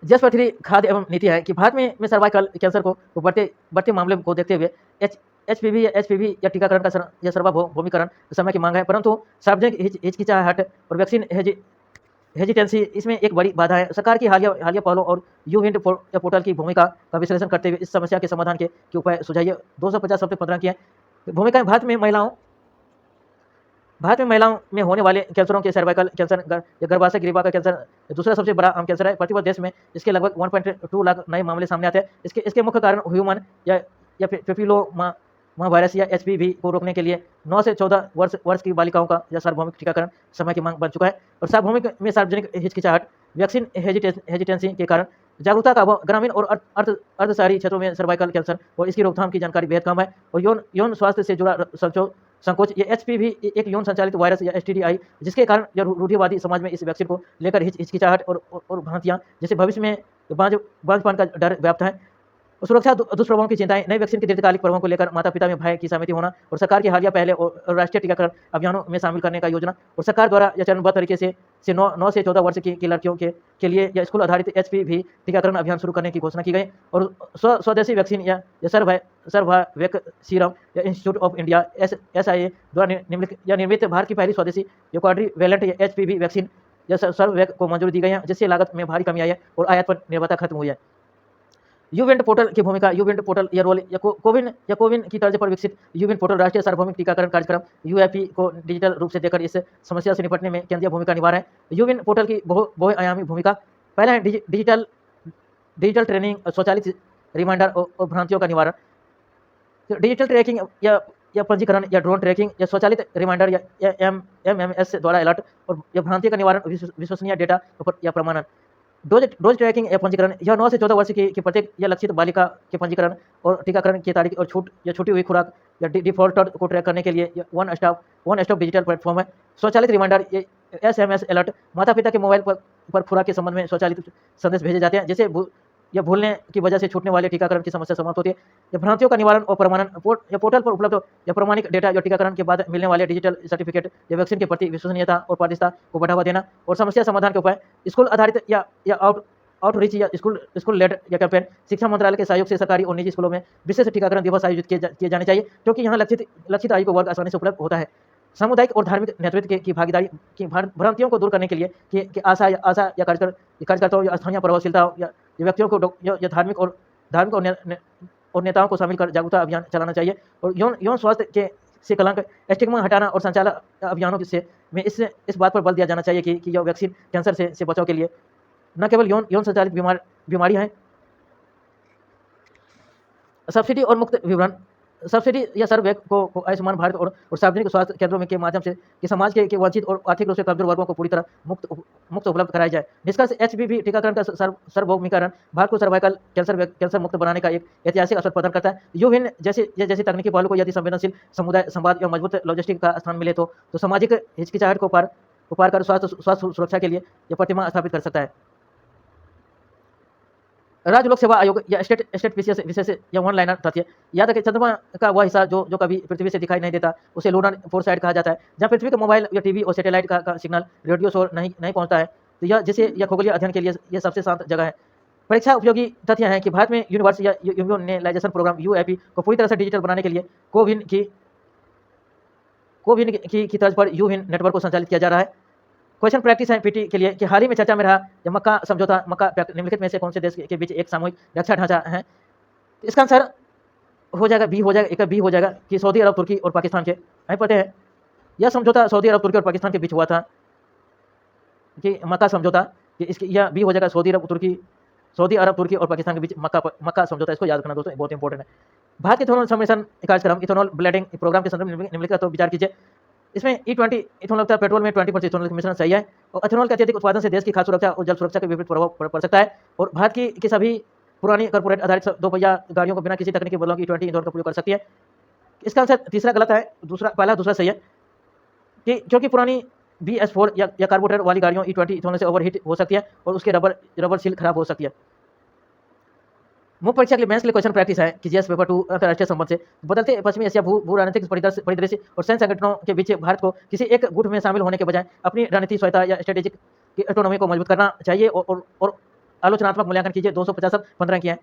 जस पृथ्वी खाद्य एवं नीति है कि भारत में सर्वाइकल कैंसर को बढ़ते मामले को देखते हुए एचपीवी या टीकाकरण का या सर्वभौमिकरण समय की मांग है, परंतु सार्वजनिक हिचकिचाहट और वैक्सीन हेजिटेंसी इसमें एक बड़ी बाधा है। सरकार की हालिया पहलों और यूविंड पोर्टल की भूमिका का विश्लेषण करते हुए इस समस्या के समाधान के उपाय सुझाइए। 250 सबसे 15 की है भूमिका। भारत में महिलाओं में होने वाले कैंसरों के सर्वाइकल कैंसर या गर्भाशय ग्रीवा का कैंसर दूसरा सबसे बड़ा आम कैंसर है। प्रतिवर्ष देश में इसके लगभग 1.2 लाख नए मामले सामने आते हैं। इसके मुख्य कारण ह्यूमन या पेपिलोमा वायरस या एचपीवी को रोकने के लिए 9 से 14 वर्ष की बालिकाओं का या सार्वभौमिक टीकाकरण समय की मांग बन चुका है। और सार्वभौमिक में सार्वजनिक हिचकिचाहट, वैक्सीन हेजिटेंसी के कारण जागरूकता का अभाव, ग्रामीण और अर्ध शहरी क्षेत्रों में सर्वाइकल कैंसर और इसकी रोकथाम की जानकारी बेहद कम है। और यौन स्वास्थ्य से जुड़ा संकोच। ये एचपीवी एक यौन संचालित वायरस या एसटीडी जिसके कारण यह रूढ़िवादी समाज में इस वैक्सीन को लेकर हिचकिचाहट और भ्रांतियां, जैसे भविष्य में बांझपन का डर व्याप्त है। सुरक्षा दुष्प्रभावों की चिंताएं। नई वैक्सीन के दीर्घकालिक प्रभावों को लेकर माता पिता में भय की सहमति होना और सरकार की हालिया पहले और राष्ट्रीय टीकाकरण अभियानों में शामिल करने का योजना। और सरकार द्वारा या चरणबद्ध तरीके से 9 से 14 वर्ष की लड़कियों के लिए या स्कूल आधारित एचपीवी टीकाकरण अभियान शुरू करने की घोषणा की गई। और स्वदेशी वैक्सीन या सर्वैक सीरम या इंस्टीट्यूट ऑफ इंडिया SIA द्वारा निर्मित भारत की पहली स्वदेशी क्वाड्रीवैलेंट एचपीवी वैक्सीन या सर्वैक को मंजूरी दी गई है, जिससे लागत में भारी कमी आई है और आयात पर निर्भरता खत्म हुई है। यूवेंट पोर्टल की भूमिका। यूवेंट पोर्टल या रोल या कोविन की तर्ज पर विकसित यूवेंट पोर्टल राष्ट्रीय सार्वभौमिक टीकाकरण कार्यक्रम UAP को डिजिटल रूप से देकर इस समस्या से निपटने में केंद्रीय भूमिका निभा रहा है। यूवेंट पोर्टल की बहुआयामी भूमिका। पहला है डिजिटल ट्रेनिंग, स्वचालित रिमाइंडर और भ्रांतियों का निवारण। डिजिटल ट्रैकिंग या पंजीकरण या ड्रोन ट्रैकिंग या स्वचालित रिमाइंडर या MMS द्वारा अलर्ट और या भ्रांति का निवारण, विश्वसनीय डेटा या प्रमाणन। डोज ट्रैकिंग या पंजीकरण। यह 9 से 14 वर्ष की प्रत्येक या लक्षित बालिका के पंजीकरण और टीकाकरण की तारीख और छूटी हुई खुराक या डिफॉल्टर को ट्रैक करने के लिए वन स्टॉप डिजिटल प्लेटफॉर्म है। स्वचालित रिमाइंडर SMS अलर्ट। माता पिता के मोबाइल पर खुराक के संबंध में स्वचालित संदेश भेजे जाते हैं, जिससे या भूलने की वजह से छूटने वाले टीकाकरण की समस्या समाप्त होती है। या भ्रांतियों का निवारण और प्रमाणन। पोर्टल पर उपलब्ध या प्रमाणिक डेटा या टीकाकरण के बाद मिलने वाले डिजिटल सर्टिफिकेट या वैक्सीन के प्रति विश्वसनीयता और पारदर्शिता को बढ़ावा देना। और समस्या समाधान के उपाय। स्कूल आधारित या आउटरीच या स्कूल लेड या कैंपेन। शिक्षा मंत्रालय के सहयोग से सरकारी और निजी स्कूलों में विशेष टीकाकरण दिवस आयोजित किए जाने चाहिए, क्योंकि यहाँ लक्षित आयु को वर्ग आसानी से उपलब्ध होता है। सामुदायिक और धार्मिक नेतृत्व की भागीदारी की भ्रांतियों को दूर करने के लिए कि आशा या कार्यकर्ताओं या स्थानीय प्रभावशीलताओं या व्यक्तियों को या धार्मिक और नेताओं को शामिल कर जागरूकता अभियान चलाना चाहिए। और यौन स्वास्थ्य से कलंक, स्टिग्मा हटाना और संचालन अभियानों से में इस बात पर बल दिया जाना चाहिए कि यह वैक्सीन कैंसर से बचाव के लिए न केवल यौन संचालित बीमारी है। सब्सिडी और मुक्त विवरण। सब्सिडी या सर्वैक को आयुष्मान भारत और सार्वजनिक स्वास्थ्य केंद्रों के माध्यम से कि समाज के वंचित और आर्थिक रूप से कमजोर वर्गों को पूरी तरह मुक्त उपलब्ध कराया जाए। निष्कर्ष HPV टीकाकरण का सार्वभौमिकरण भारत को सर्वाइकल कैंसर मुक्त बनाने का एक ऐतिहासिक अवसर प्रदान करता है। यूविन जैसी तकनीकी पहलू को यदि संवेदनशील समुदाय संवाद या मजबूत लॉजिस्टिक का स्थान मिले तो सामाजिक हिचकिचाहट को पार कर स्वास्थ्य सुरक्षा के लिए यह प्रतिमा स्थापित कर सकता है। राज्य लोक सेवा आयोग या स्टेट विशेष या वन लाइनर तथ्य। याद रखें, चंद्रमा का वह हिस्सा जो कभी पृथ्वी से दिखाई नहीं देता उसे लूनर फोरसाइट कहा जाता है, जहाँ पृथ्वी के मोबाइल या टीवी और सैटेलाइट का सिग्नल रेडियो शोर नहीं पहुंचता है। तो यह खगोलीय अध्ययन के लिए यह सबसे शांत जगह है। परीक्षा उपयोगी तथ्य हैं कि भारत में यूनिवर्स या यूनियनाइजेशन प्रोग्राम UAP को पूरी तरह से डिजिटल बनाने के लिए कोविन की तर्ज पर यूविन नेटवर्क को संचालित किया जा रहा है। क्वेश्चन प्रैक्टिस है PT के लिए कि हाल ही में चर्चा में रहा या मक्का समझौता निम्नलिखित में से कौन से देश के बीच एक सामूहिक रक्षा ढांचा है। इसका आंसर हो जाएगा बी हो जाएगा कि सऊदी अरब, तुर्की और पाकिस्तान के। हमें पता है यह समझौता सऊदी अरब, तुर्की और पाकिस्तान के बीच हुआ था कि मक्का समझौता, कि इसकी यह बी हो जाएगा सऊदी अरब, तुर्की और पाकिस्तान के बीच मक्का समझौता। इसको याद करना दोस्तों, बहुत इंपॉर्टेंट है। भारत इथेनॉल सम्मेलन कार्यक्रम इथेनॉल ब्लेंडिंग प्रोग्राम के संदर्भ में निम्नलिखित तो विचार कीजिए। इसमें E20 इथेनॉल लगता है, पेट्रोल में 20% इथेनॉल का मिश्रण सही है। और इथेनॉल के अत्यधिक उत्पादन से देश की खाद्य सुरक्षा और जल सुरक्षा के विपरीत प्रभाव पड़ सकता है। और भारत की सभी पुरानी कॉर्पोरेट आधारित दो पहिया गाड़ियों को बिना किसी तकनीकी बदलाव की E20 ईंधन का प्रयोग कर सकती है। इसका आंसर तीसरा गलत है, पहला दूसरा सही है कि क्योंकि पुरानी BS4 या कार्बोरेटर वाली गाड़ियों E20 होने से ओवरहीट हो सकती है और उसके रबर सील खराब हो सकती है। मुख्य परीक्षा के लिए मेंस के लिए क्वेश्चन प्रैक्टिस है कि जीएस पेपर 2 अंतर्राष्ट्रीय संबंध से बदलते पश्चिमी एशिया भू राजनीतिक परिदृश्य और सैन्य संगठनों के बीच भारत को किसी एक गुट में शामिल होने के बजाय अपनी रणनीतिक स्वायत्ता या स्ट्रेटेजिक ऑटोनॉमी को मजबूत करना चाहिए और आलोचनात्मक मूल्यांकन कीजिए। 250 15 की है।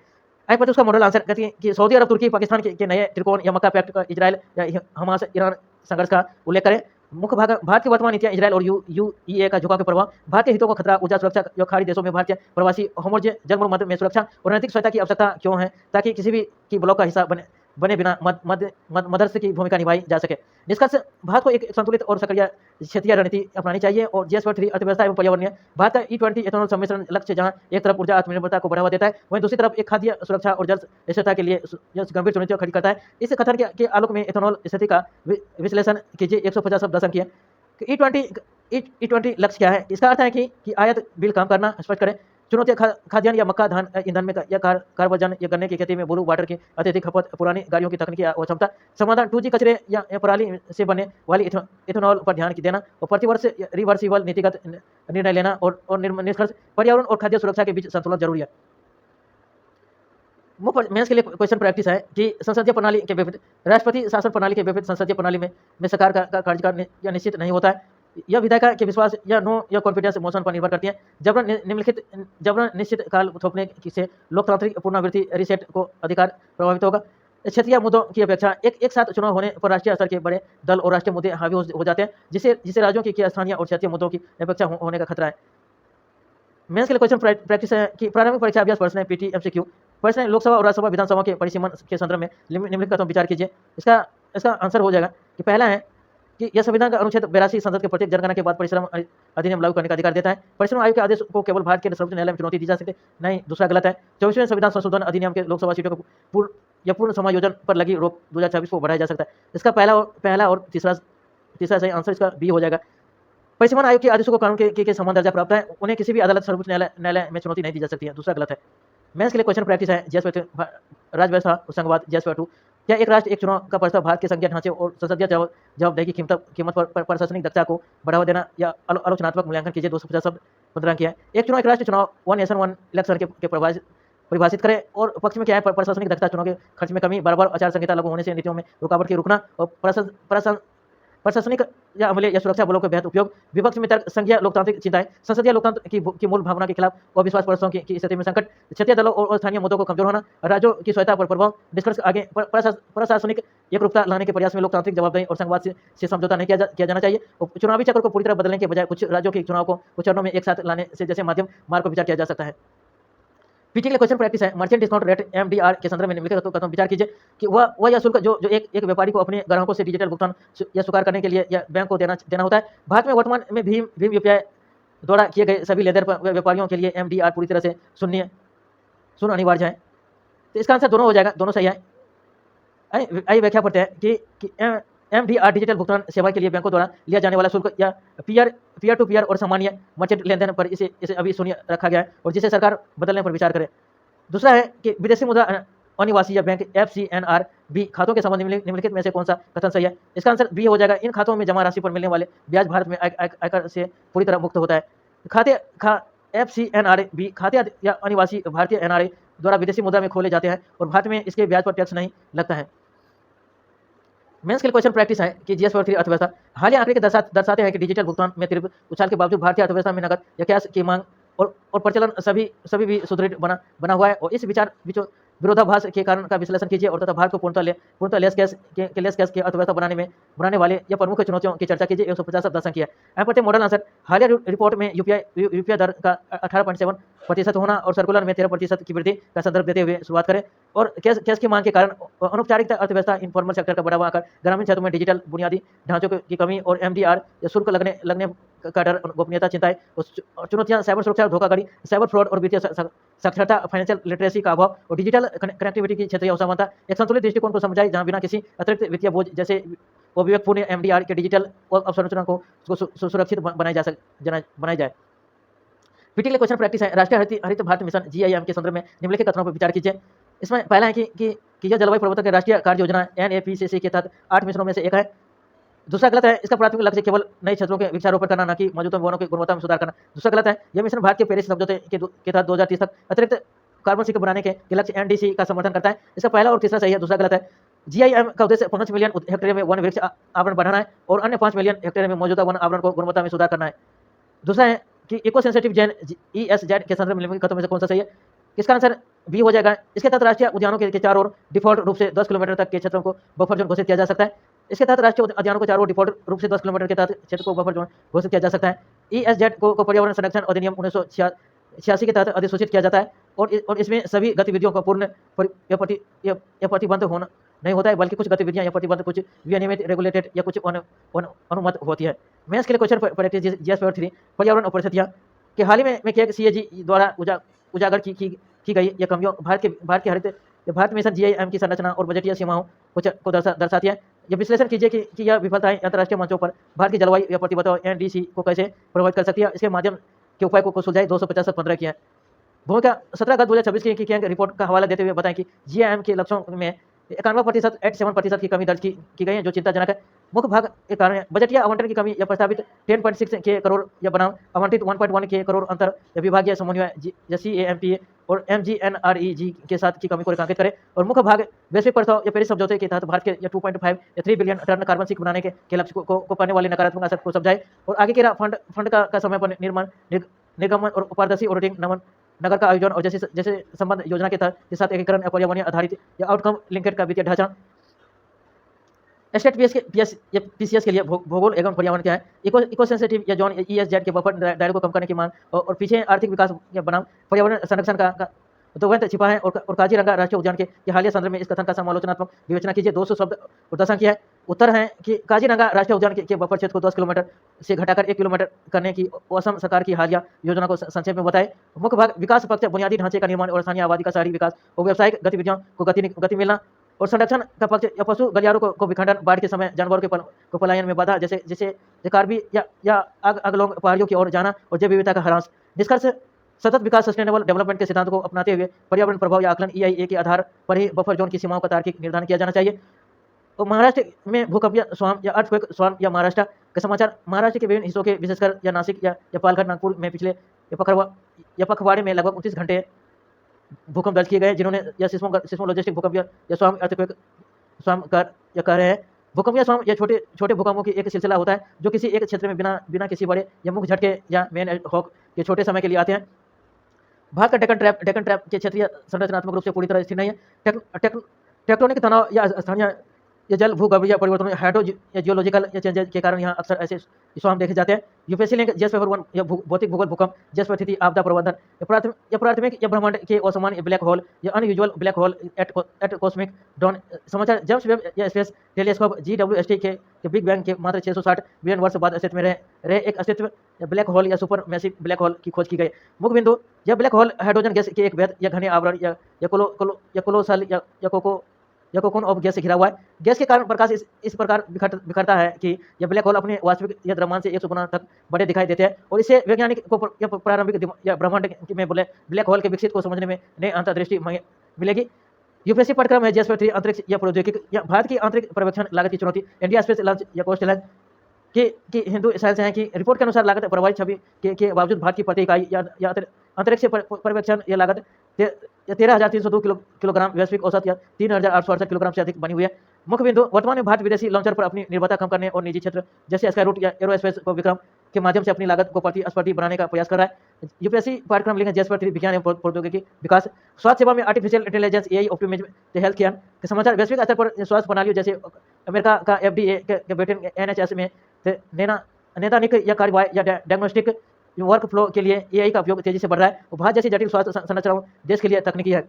आई पर उसका मॉडल आंसर कहती है कि सऊदी अरब, तुर्की, पाकिस्तान के नए त्रिकोण या मक्का पैक्ट का इजराइल या हमास ईरान संघर्ष का उल्लेख करें। मुख्य भाग भारत की वर्तमान नीतियां इजराइल और यूएई का झुकाव के प्रभाव, भारतीय हितों को खतरा, ऊर्जा सुरक्षा, जो खाड़ी देशों में भारतीय प्रवासी होमोर्जे जलमूल मध्य में सुरक्षा और रणनीतिक स्वायत्ता की आवश्यकता क्यों है ताकि किसी भी की ब्लॉक का हिस्सा बने बिना मध्यस्थ की भूमिका निभाई जा सके। निष्कर्ष, भारत को एक संतुलित और सक्रिय क्षेत्रीय रणनीति अपनानी चाहिए। और GS3 अर्थव्यवस्था एवं पर्यावरणीय, भारत का E20 एथेनॉल सम्मिश्रण लक्ष्य जहां एक तरफ ऊर्जा आत्मनिर्भरता को बढ़ावा देता है, वहीं दूसरी तरफ एक खाद्य सुरक्षा और जल स्थिरता के लिए गंभीर चुनौतियों खड़ी करता है। इस कथन के आलोक में एथेनॉल स्थिति का विश्लेषण कीजिए। 150 शब्द 10 अंक है। E20 लक्ष्य क्या है? इसका अर्थ है कि आयात बिल कम करना, स्पष्ट करें। चुनौतियां खाद्यान्न या मक्का धान ईंधन में या कार्बोजन या गन्ने की खेती में ब्लू वाटर की अत्यधिक खपत, पुरानी गाड़ियों की तकनीकी अक्षमता। समाधान 2G कचरे या पराली से बने वाली इथेनॉल पर ध्यान देना और प्रतिवर्ष रिवर्सिबल नीतिगत निर्णय लेना। और निष्कर्ष, पर्यावरण और खाद्य सुरक्षा के बीच संतुलन जरूरी है। मुख्य मेंस के लिए क्वेश्चन प्रैक्टिस है कि संसदीय प्रणाली के विपरीत राष्ट्रपति शासन प्रणाली के विपरीत संसदीय प्रणाली में सरकार का कार्यकाल या निश्चित नहीं होता है। यह विधायिका के विश्वास या नो या कॉन्फिडेंस मोशन पर निर्भर करती है। जबरन निश्चित काल थोपने से लोकतांत्रिक पुनरावृत्ति रीसेट को अधिकार प्रभावित होगा। क्षेत्रीय मुद्दों की अपेक्षा एक साथ चुनाव होने पर राष्ट्रीय स्तर के बड़े दल और राष्ट्रीय मुद्दे हावी हो जाते हैं, जिससे राज्यों की स्थानीय और क्षेत्रीय मुद्दों की अपेक्षा होने का खतरा है। मेंस के लिए क्वेश्चन प्रैक्टिस है कि प्रारंभिक परीक्षा अभ्यास प्रश्न PT MCQ प्रश्न लोकसभा और राज्यसभा विधानसभा के परिसीमन के संदर्भ में निम्नलिखित का विचार कीजिए। इसका आंसर हो जाएगा कि पहला है कि यह संविधान का अनुच्छेद 82 संसद के प्रत्येक जनगणना के बाद परिश्रम अधिनियम लागू करने का अधिकार देता है। परिश्रम आयोग के आदेश को केवल भारत के सर्वोच्च न्यायालय में चुनौती दी जा सकती नहीं। दूसरा गलत है। 24वें संविधान संशोधन अधिनियम के लोकसभा सीटों को पूर्ण समायोजन पर लगी रोक 2026 को बढ़ाया जा सकता है। इसका पहला और तीसरा सही आंसर इसका बी हो जाएगा। परिसीमन आयोग के आदेशों को कानून के समान दर्जा प्राप्त है, उन्हें किसी भी अदालत सर्वोच्च न्यायालय में चुनौती नहीं दी जा सकती है। दूसरा गलत है। मेंस के लिए क्वेश्चन प्रैक्टिस है राज्य व्यवस्था और संघवाद GS2 क्या एक राष्ट्र एक चुनाव का प्रस्ताव भारत के संघीय ढांचे और संसदीय जवाबदेही की कीमत पर प्रशासनिक दक्षता को बढ़ावा देना या आलोचनात्मक मूल्यांकन कीजिए। 250 शब्द 15 की है। एक चुनाव एक राष्ट्र चुनाव, वन नेशन वन इलेक्शन के परिभाषित करें और पक्ष में क्या है? प्रशासनिक दक्षता, चुनाव के खर्च में कमी, बार आचार संहिता लागू होने से नीतियों में रुकावट की रुकना और प्रशासनिक या अमले या सुरक्षा बलों के बेहद उपयोग। विपक्ष में तर्क, संघीय लोकतांत्रिक चिंताएं, संसदीय लोकतंत्र की मूल भावना के खिलाफ और विश्वास परस्तों की स्थिति में संकट, क्षेत्रीय दलों और स्थानीय मुद्दों को कमजोर होना, राज्यों की स्वायत्ता पर प्रभाव। निष्कर्ष आगे, प्रशासनिक एकरूपता लाने के प्रयास में लोकतांत्रिक जवाबदेही और संघवाद से समझौता नहीं किया जाना चाहिए। चुनावी चक्र को पूरी तरह बदलने के बजाय कुछ राज्यों के चुनाव को कुछ चरणों में एक साथ लाने से जैसे माध्यम मार्ग पर विचार किया जा सकता है। PT के लिए क्वेश्चन प्रैक्टिस है मर्चेंट डिस्काउंट रेट MDR के संदर्भ में निम्नलिखित कदम विचार कीजिए कि वह यह शुल्क जो एक व्यापारी को अपने ग्राहकों से डिजिटल भुगतान या स्वीकार करने के लिए या बैंक को देना होता है। भारत में वर्तमान में भीम UPI द्वारा किए गए सभी लेनदेन पर व्यापारियों के लिए MDR पूरी तरह से शून्य अनिवार्य है। तो इसका आंसर दोनों हो जाएगा, दोनों सही है। आइए व्याख्या करते हैं कि MDR डिजिटल भुगतान सेवा के लिए बैंकों द्वारा लिया जाने वाला शुल्क या पीयर टू पीयर और सामान्य मर्चेंट लेनदेन पर इसे अभी शून्य रखा गया है और जिसे सरकार बदलने पर विचार करे। दूसरा है कि विदेशी मुद्रा अनिवासी या बैंक FCNRB खातों के संबंध में निम्नलिखित में से कौन सा कथन सही है? इसका आंसर बी हो जाएगा। इन खातों में जमा राशि पर मिलने वाले ब्याज भारत में आयकर से पूरी तरह मुक्त होता है। FCNRB खाते या अनिवासी भारतीय NRI द्वारा विदेशी मुद्रा में खोले जाते हैं और भारत में इसके ब्याज पर टैक्स नहीं लगता है। मेंस के लिए क्वेश्चन प्रैक्टिस है कि GS3 अर्थव्यवस्था हालिया आंकड़े के दर्शाते हैं कि डिजिटल भुगतान में तीव्र उछाल के बावजूद भारतीय अर्थव्यवस्था में नकद या कैश की मांग और प्रचलन सभी भी सुदृढ़ बना हुआ है। और इस विरोधाभास के कारण का विश्लेषण कीजिए और तथा भारत को पूर्णतः लेस कैश की अर्थव्यवस्था बनाने वाले या प्रमुख चुनौतियों की चर्चा कीजिए। 150 शब्द संख्या है। मॉडल आंसर हालिया रिपोर्ट में यूपीआई दर का 18.7% होना और सर्कुलर में 13% की वृद्धि का संदर्भ देते हुए शुरुआत करें। और कैश की मांग के कारण अनौपचारिक अर्थव्यवस्था इनफॉर्मल सेक्टर का बढ़ावा आकर ग्रामीण क्षेत्रों में डिजिटल बुनियादी ढांचों की कमी और MDR या शुल्क लगने का डर, गोपनीयता चिंताएं और चुनौतियां, साइबर सुरक्षा, धोखाधड़ी, साइबर फ्रॉड और वित्तीय साक्षरता, फाइनेंशियल लिटरेसी का अभाव और डिजिटल कनेक्टिविटी की क्षेत्रीय असमानता एक संतुलित दृष्टिकोण को समझाए जहां बिना किसी अतिरिक्त वित्तीय बोझ जैसे विवेकपूर्ण MDR के डिजिटल अवसंरचना को सुरक्षित बनाई जाए। पीटी के लिए क्वेश्चन प्रैक्टिस है। राष्ट्रीय हरित हरित भारत मिशन जीआईएम के संदर्भ में निम्नलिखित कथनों पर विचार कीजिए। इसमें पहला है कि यह जलवायु परिवर्तन के राष्ट्रीय कार्य योजना एनएपीसीसी के तहत 8 मिशनों में से एक है। दूसरा गलत है, इसका प्राथमिक लक्ष्य केवल नए क्षेत्रों के वृक्षारोपण करना, न कि मौजूदा वनों की गुणवत्ता में सुधार करना। दूसरा गलत है, यह मिशन भारत के पेरिस समझौते के तहत 2030 तक अतिरिक्त कार्बन सिंक बनाने के लक्ष्य एनडीसी का समर्थन करता है। इसका पहला और तीसरा सही है, दूसरा गलत है। जीआईएम का उद्देश्य 5 मिलियन हेक्टेयर में वन वृक्ष आवरण बढ़ाना है और अन्य 5 मिलियन हेक्टेयर में मौजूदा वन आवरण को गुणवत्ता में सुधार करना है। दूसरा है कि इको सेंसिटिव जोन ईएसजेड के संदर्भ में निम्नलिखित कथनों में से कौन सा सही है? इसका आंसर बी हो जाएगा। इसके तहत राष्ट्रीय उद्यानों के चारों ओर डिफॉल्ट रूप से 10 किलोमीटर तक के क्षेत्रों को बफर जोन घोषित किया जा सकता है। इसके तहत राष्ट्रीय उद्यानों को चारों ओर डिफॉल्ट रूप से 10 किलोमीटर के तहत क्षेत्र को बफर जोन घोषित किया जा सकता है। ईएसजेड को पर्यावरण संरक्षण अधिनियम 1986 के तहत अधिसूचित किया जाता है और इसमें सभी गतिविधियों का पूर्ण प्रतिबंध होना नहीं होता है, बल्कि कुछ गतिविधियां या प्रतिबंध कुछ विनियमित रेगुलेटेड या कुछ अनुमत होती है। मैथ्स के लिए क्वेश्चन प्रैक्टिस जीएस पेपर 3 पर्यावरण और परिस्थितियां कि हाल ही में किया सीएजी द्वारा उजागर की गई यह कमियों भारत मिशन जीआईएम की संरचना और बजटीय सीमाओं को दर्शाती है। यह विश्लेषण कीजिए कि यह विफलताएं अंतर्राष्ट्रीय मंचों पर भारत की जलवायु या प्रतिबद्धता एनडीसी को कैसे प्रभावित कर सकती है। इसके माध्यम के उपाय को सुलझाए 250/15 की है। भूमिका 17 अगस्त 2026 की कैंग रिपोर्ट का हवाला देते हुए बताएं कि जीआईएम के लक्ष्यों में 91% 87% की कमी दर्ज की गई है, जो चिंताजनक है। मुख्य भाग के कारण बजटीय आवंटन की कमी या प्रस्तावित 10.6 के करोड़ या बनाम आवंटित 1.1 के करोड़ अंतर या विभागीय समन्वय या सीएएमपीए और एमजीएनआरईजी के साथ की कमी को रेखांकित करें और मुख्य भाग वैश्विक प्रस्ताव या पेरिस समझौते के तहत भारत के 2.5 या 3 बिलियन टन कार्बन सिंक बनाने के लक्ष्य को पाने वाले नकारात्मक असर को समझाए और आगे के फंड का समय पर निर्माण निर्गमन और पारदर्शी ऑडिटिंग नगर का आयोजन और जैसे संबंध योजना के साथ एकीकरण या पर्यावरणीय आधारित या आउटकम लिंकेड का वित्तीय ढांचा। स्टेट पीसीएस के लिए भूगोल एवं पर्यावरण क्या है? इको सेंसिटिव या जोन ईएसजेड के बफर दायरे को कम करने की मांग और पीछे आर्थिक विकास या बनाम पर्यावरण संरक्षण का दोगंत छिपा है और काजीरंगा राष्ट्रीय उद्यान के हालिया संदर्भ में इस कथन का समालोचनात्मक विवेचना कीजिए। 200 शब्द और दशक है। उत्तर है कि काजीरंगा राष्ट्रीय उद्यान के बफर क्षेत्र को 10 किलोमीटर से घटाकर 1 किलोमीटर करने की असम सरकार की हालिया योजना को संक्षेप में बताए। मुख्य भाग विकास पक्ष बुनियादी ढांचे का निर्माण और स्थानीय आबादी का शहरी विकास और व्यावसायिक गतिविधियों को गति मिलना और संरक्षण का पक्ष या पशु गलियारों को विखंडन, बाढ़ के समय जानवरों के पलायन में बाधा जैसे कार्बी या अगलोंग पहाड़ियों की ओर जाना और जैव विविधता का ह्रास। निष्कर्ष सतत विकास सस्टेनेबल डेवलपमेंट के सिद्धांत को अपनाते हुए पर्यावरण प्रभाव या आकलन ईआईए के आधार पर ही बफर जोन की सीमाओं का तार्किक निर्धारण किया जाना चाहिए। तो महाराष्ट्र में भूकंपीय स्वाम या अर्थक्वेक स्वाम या महाराष्ट्र के समाचार। महाराष्ट्र के विभिन्न हिस्सों के विशेषकर या नासिक या पालघर नागपुर में पिछले पखवाड़े में लगभग 29 घंटे भूकंप दर्ज किए गए, जिन्होंने या सिस्मोलॉजिस्टिक भूकंपीय या स्वाम अर्थक्वेक स्वाम कह रहे हैं। भूकंपीय स्वाम या छोटे भूकंपों की एक सिलसिला होता है जो किसी एक क्षेत्र में बिना किसी बड़े या मुख्य झटके या मेन हॉक के छोटे समय के लिए आते हैं। भारत का डेक्कन ट्रैप के क्षेत्रीय संरचनात्मक रूप से पूरी तरह स्थिर नहीं है। टेक्टोनिक तनाव या स्थानीय या जल भूगर्भीय परिवर्तन हाइड्रो या जियोलॉजिकल या चेंजेज के कारण यहाँ अक्सर ऐसे स्वाम देखे जाते हैं। यूपीएससी लिंक जीएस पेपर 1 या भौतिक भूगोल भूकंप जैसे परिस्थिति आपदा प्रबंधन या प्राथमिक या ब्रह्मांड के असामान्य ब्लैक होल या unusual black hole at cosmic dawn समाचार। जेम्स वेब या स्पेस टेलीस्कोप जीडब्ल्यूएसटी के बिग बैंग के मात्र 660 बिलियन वर्ष बाद अस्तित्व में रहे एक अस्तित्व ब्लैक होल या सुपर मैसिव ब्लैक होल की खोज की गई। मुख्य बिंदु यह ब्लैक होल हाइड्रोजन गैस के एक वैध या घने आवरण या कोलोसल या कोकोन ऑफ गैस से घिरा हुआ है। गैस के कारण प्रकाश इस प्रकार बिखरता है कि यह ब्लैक होल अपने वास्तविक या द्रव्यमान से 100 गुना तक बड़े दिखाई देते हैं और इससे वैज्ञानिक को प्रारंभिक या ब्रह्मांड में ब्लैक होल के विकसित को समझने में नई अंतर्दृष्टि मिलेगी। यूपीएससी पाठ्यक्रम है जीएस 3 अंतरिक्ष या प्रौद्योगिकी या भारत की आंतरिक पर्यवेक्षण लागत की चुनौती। इंडिया स्पेस लॉन्च या कोस्ट लॉन्च की हिंदू साइंस है कि रिपोर्ट के अनुसार लागत प्रभावित छवि के बावजूद भारत की प्रति इकाई या अंतरिक्ष पर्यवेक्षण या लागत 13,302 किलोग्राम वैश्विक औसत या 3,868 किलोग्राम से अधिक बनी हुई है। मुख्य बिंदु वर्तमान में भारत विदेशी लॉन्चर पर अपनी निर्भरता कम करने और निजी क्षेत्र जैसे स्काई रूट या एरोस्पेस को विक्रम के माध्यम से अपनी लागत को प्रतिस्पर्धी बनाने का प्रयास कर रहा है। यूपीएससी पाठ्यक्रम लिंक जीएस 3 विज्ञान एवं प्रौद्योगिकी विकास। स्वास्थ्य सेवा में artificial intelligence AI optimism health care के समाचार। वैश्विक स्तर पर स्वास्थ्य प्रणालियों जैसे अमेरिका का एफडीए के ब्रिटेन एनएचएस में नैदानिक या कार्रवाई या डायग्नोस्टिक वर्क फ्लो के लिए एआई का उपयोग तेजी से बढ़ रहा है। भारत जैसी जटिल स्वास्थ्य संरचनाओं देश के लिए तकनीकी है।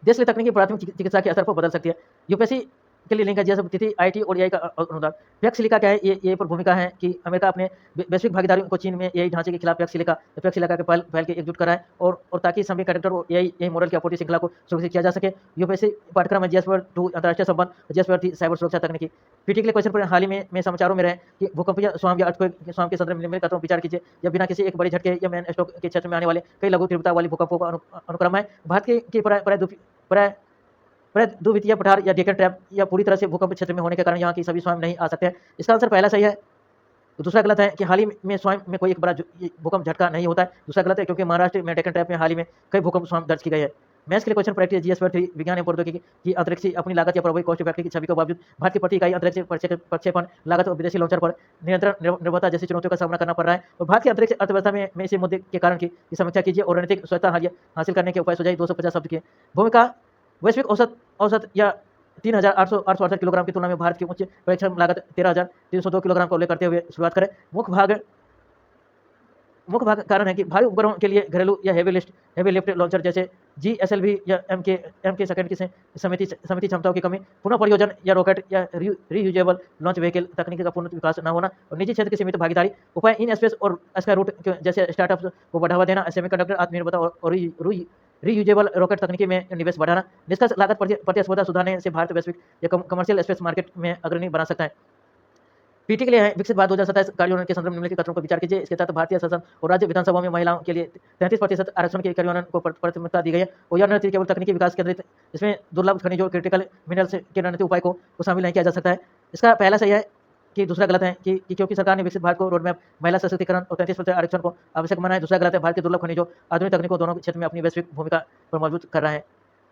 देश की तकनीकी प्राथमिक चिकित्सा के असर को बदल सकती है। यूपीएससी के लिए लिंक है, जैसे तिथि आईटी और एआई का अनुदान। पैक्स सिलिका क्या है, ये पर भूमिका है कि अमेरिका अपने वैश्विक भागीदारियों को चीन में एआई ढांचे के खिलाफ पैक्स सिलिका के पहल के एकजुट कराए और ताकि सेमीकंडक्टर और एआई मॉडल की आपूर्ति श्रृंखला को सुरक्षित किया जा सके। यूपीएससी पाठ्यक्रम है JS2 अंतर्राष्ट्रीय संबंध, JS2 साइबर सुरक्षा तकनीकी। पीटी के लिए क्वेश्चन पर हाल ही में समाचारों में रहे कि भूकंपीय स्वाम या अर्थक्वेक स्वाम के संदर्भ में निम्नलिखित विचार कीजिए या बिना किसी एक बड़े झटके या मेन स्ट्रोक के क्षेत्र में आने वाले कई लघु तीव्रता वाली भूकंपों का अनुक्रम है। भारत की द्वितीय पठार या डेक्कन ट्रैप या पूरी तरह से भूकंप क्षेत्र में होने के कारण यहाँ की सभी स्वाम नहीं आ सकते हैं। इसका आंसर पहला सही है। तो दूसरा गलत है कि हाल ही में स्वाम में कोई एक बड़ा भूकंप झटका नहीं होता है। दूसरा गलत है क्योंकि महाराष्ट्र में डेक्कन ट्रैप में हाल ही में कई भूकंप स्वाम दर्ज की गई है। मैथ्स के लिए क्वेश्चन प्रैक्टिस GS3 विज्ञान एवं प्रौद्योगिकी की अंतरिक्ष अपनी लागत या प्रभावी कॉस्ट इफेक्ट की छवि के बावजूद भारत की प्रति इकाई अंतरिक्ष प्रक्षेपण लागत और विदेशी लॉन्चर पर नियंत्रण निर्भरता जैसी चुनौतियों का सामना करना पड़ रहा है। और भारत की अंतरिक्ष अर्थव्यवस्था में इसी मुद्दे के कारण की समीक्षा कीजिए और रणनीतिक स्वच्छता हासिल करने के उपाय सुझाइए। 250 शब्द की भूमिका। वैश्विक औसत या 3,868 किलोग्राम की तुलना में भारत की उच्च परीक्षण लागत 13,302 किलोग्राम को उल्लेख करते हुए शुरुआत करें। मुख्य भाग कारण है कि भारी उपकरणों के लिए घरेलू या हेवी लिफ्ट लॉन्चर जैसे GSLV या MK सेकंड की समिति क्षमताओं की कमी, पुनः प्रयोजन या रॉकेट या रीयूजेबल लॉन्च व्हीकल तकनीकी का पूर्ण विकास न होना और निजी क्षेत्र की सीमित भागीदारी। उपाय इन स्पेस और स्काई रूट जैसे स्टार्टअप्स को बढ़ावा देना, सेमीकंडक्टर आत्मनिर्भरता और रीयूजेबल रॉकेट तकनीकी में निवेश बढ़ाना। निष्कर्ष लागत प्रतिस्पर्धा सुधारने से भारत वैश्विक या कमर्शियल स्पेस मार्केट में अग्रणी बना सकता है। पीटी के लिए है विकसित भारत 2027 कार्यान्वयन के संदर्भ में निम्नलिखित कथनों पर विचार कीजिए। इसके तहत भारतीय शासन और राज्य विधानसभा में महिलाओं के लिए 33% आरक्षण के कार्यान्वयन को प्राथमिकता दी गई है और यह रणनीति केवल तकनीकी विकास केंद्रित, इसमें दुर्लभ खनिजों क्रिटिकल मिनरल्स के रणनीतिक उपाय को शामिल नहीं किया जा सकता है। इसका पहला सही है कि दूसरा गलत है कि क्योंकि सरकार ने विकसित भारत को रोडमैप महिला सशक्तिकरण और 33% आरक्षण को आवश्यक माना है। दूसरा गलत है भारत के दुर्लभ खनिजों आधुनिक तकनीकों दोनों क्षेत्र में अपनी वैश्विक भूमिका पर मजबूत कर रहा है।